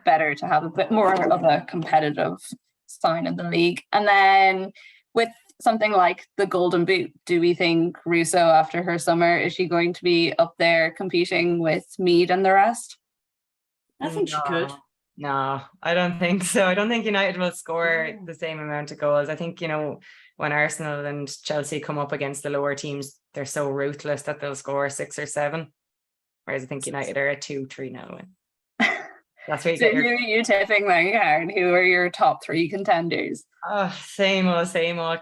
Better to have a bit more of a competitive sign in the league. And then with something like the Golden Boot, do we think Russo, after her summer, is she going to be up there competing with Mead and the rest? I think she could. No, I don't think so. I don't think United will score the same amount of goals. I think, when Arsenal and Chelsea come up against the lower teams, they're so ruthless that they'll score 6 or 7. Whereas I think United are a 2-3-0 win. That's what you get. Who are you tipping then, Karen? Who are your top 3 contenders? Oh, same old.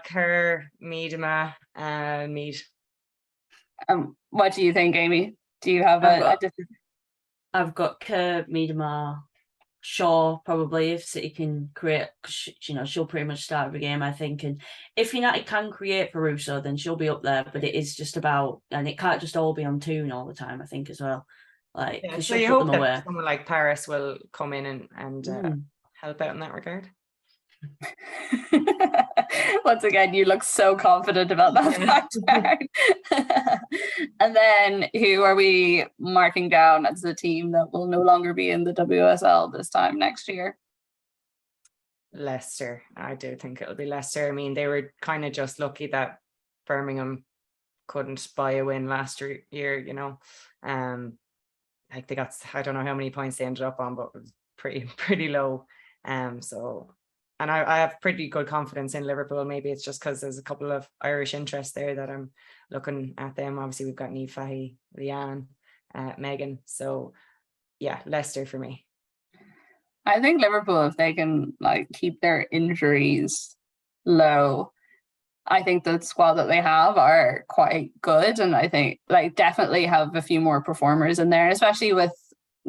Kerr, Miedema, and Mead. What do you think, Amy? Do you have a different? I've got Kerr, Miedema, Shaw, probably, if City can create, she'll pretty much start every game, I think. And if United can create for Russo, then she'll be up there. But it is just about, and it can't just all be on tune all the time, I think, as well. Like, yeah, so you hope that someone like Paris will come in and help out in that regard. Once again, you look so confident about that fact. And then who are we marking down as the team that will no longer be in the WSL this time next year? Leicester. I do think it'll be Leicester. I mean, they were kind of just lucky that Birmingham couldn't buy a win last year, like they got, I don't know how many points they ended up on, but it was pretty low. And I have pretty good confidence in Liverpool. Maybe it's just because there's a couple of Irish interests there that I'm looking at them. Obviously, we've got Niamh Fahey, Leanne, Megan. So, yeah, Leicester for me. I think Liverpool, if they can like keep their injuries low, I think the squad that they have are quite good, and I think like definitely have a few more performers in there, especially with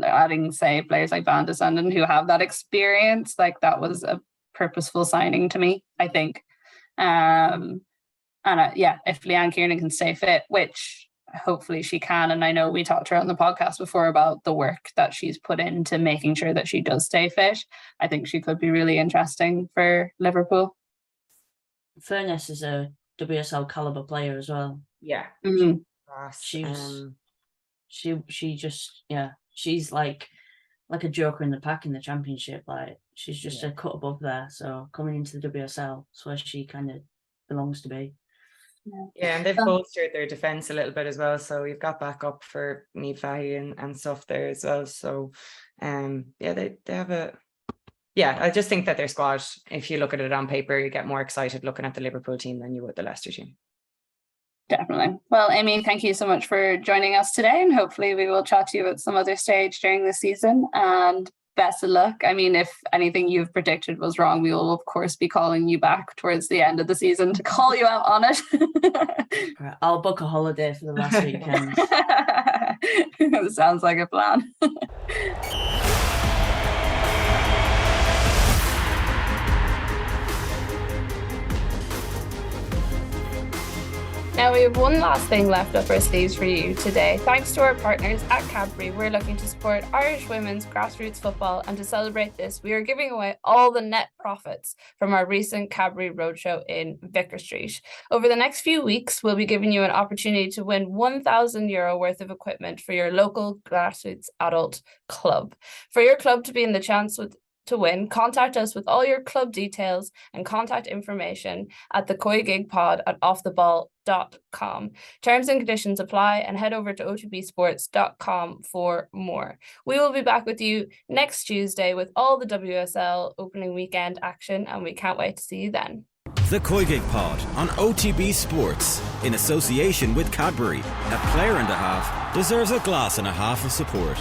adding, say, players like Van de Sanden who have that experience. Like that was a purposeful signing to me, I think. And if Leanne Kiernan can stay fit, which hopefully she can, and I know we talked to her on the podcast before about the work that she's put into making sure that she does stay fit, I think she could be really interesting for Liverpool. Furness is a WSL caliber player as well. Yeah. Mm-hmm. She just she's like a joker in the pack in the championship. Like she's just a cut above there. So coming into the WSL, it's where she kind of belongs to be. Yeah, and they've bolstered their defence a little bit as well. So you've got backup for Niamh Fahey and stuff there as well. So they have a I just think that their squad, if you look at it on paper, you get more excited looking at the Liverpool team than you would the Leicester team. Definitely. Well, Aimee, thank you so much for joining us today, and hopefully we will chat to you at some other stage during the season, and best of luck. I mean, if anything you've predicted was wrong, we will of course be calling you back towards the end of the season to call you out on it. Right, I'll book a holiday for the last weekend. Sounds like a plan. Now we have one last thing left up our sleeves for you today. Thanks to our partners at Cadbury, we're looking to support Irish women's grassroots football, and to celebrate this, we are giving away all the net profits from our recent Cadbury Roadshow in Vicar Street. Over the next few weeks, we'll be giving you an opportunity to win €1,000 worth of equipment for your local grassroots adult club. For your club to be in the chance to win, contact us with all your club details and contact information at the COYGIG Pod at offtheball.com. Terms and conditions apply, and head over to otbsports.com for more. We will be back with you next Tuesday with all the WSL opening weekend action, and we can't wait to see you then. The COYGIG Pod on OTB Sports, in association with Cadbury. A player and a half deserves a glass and a half of support.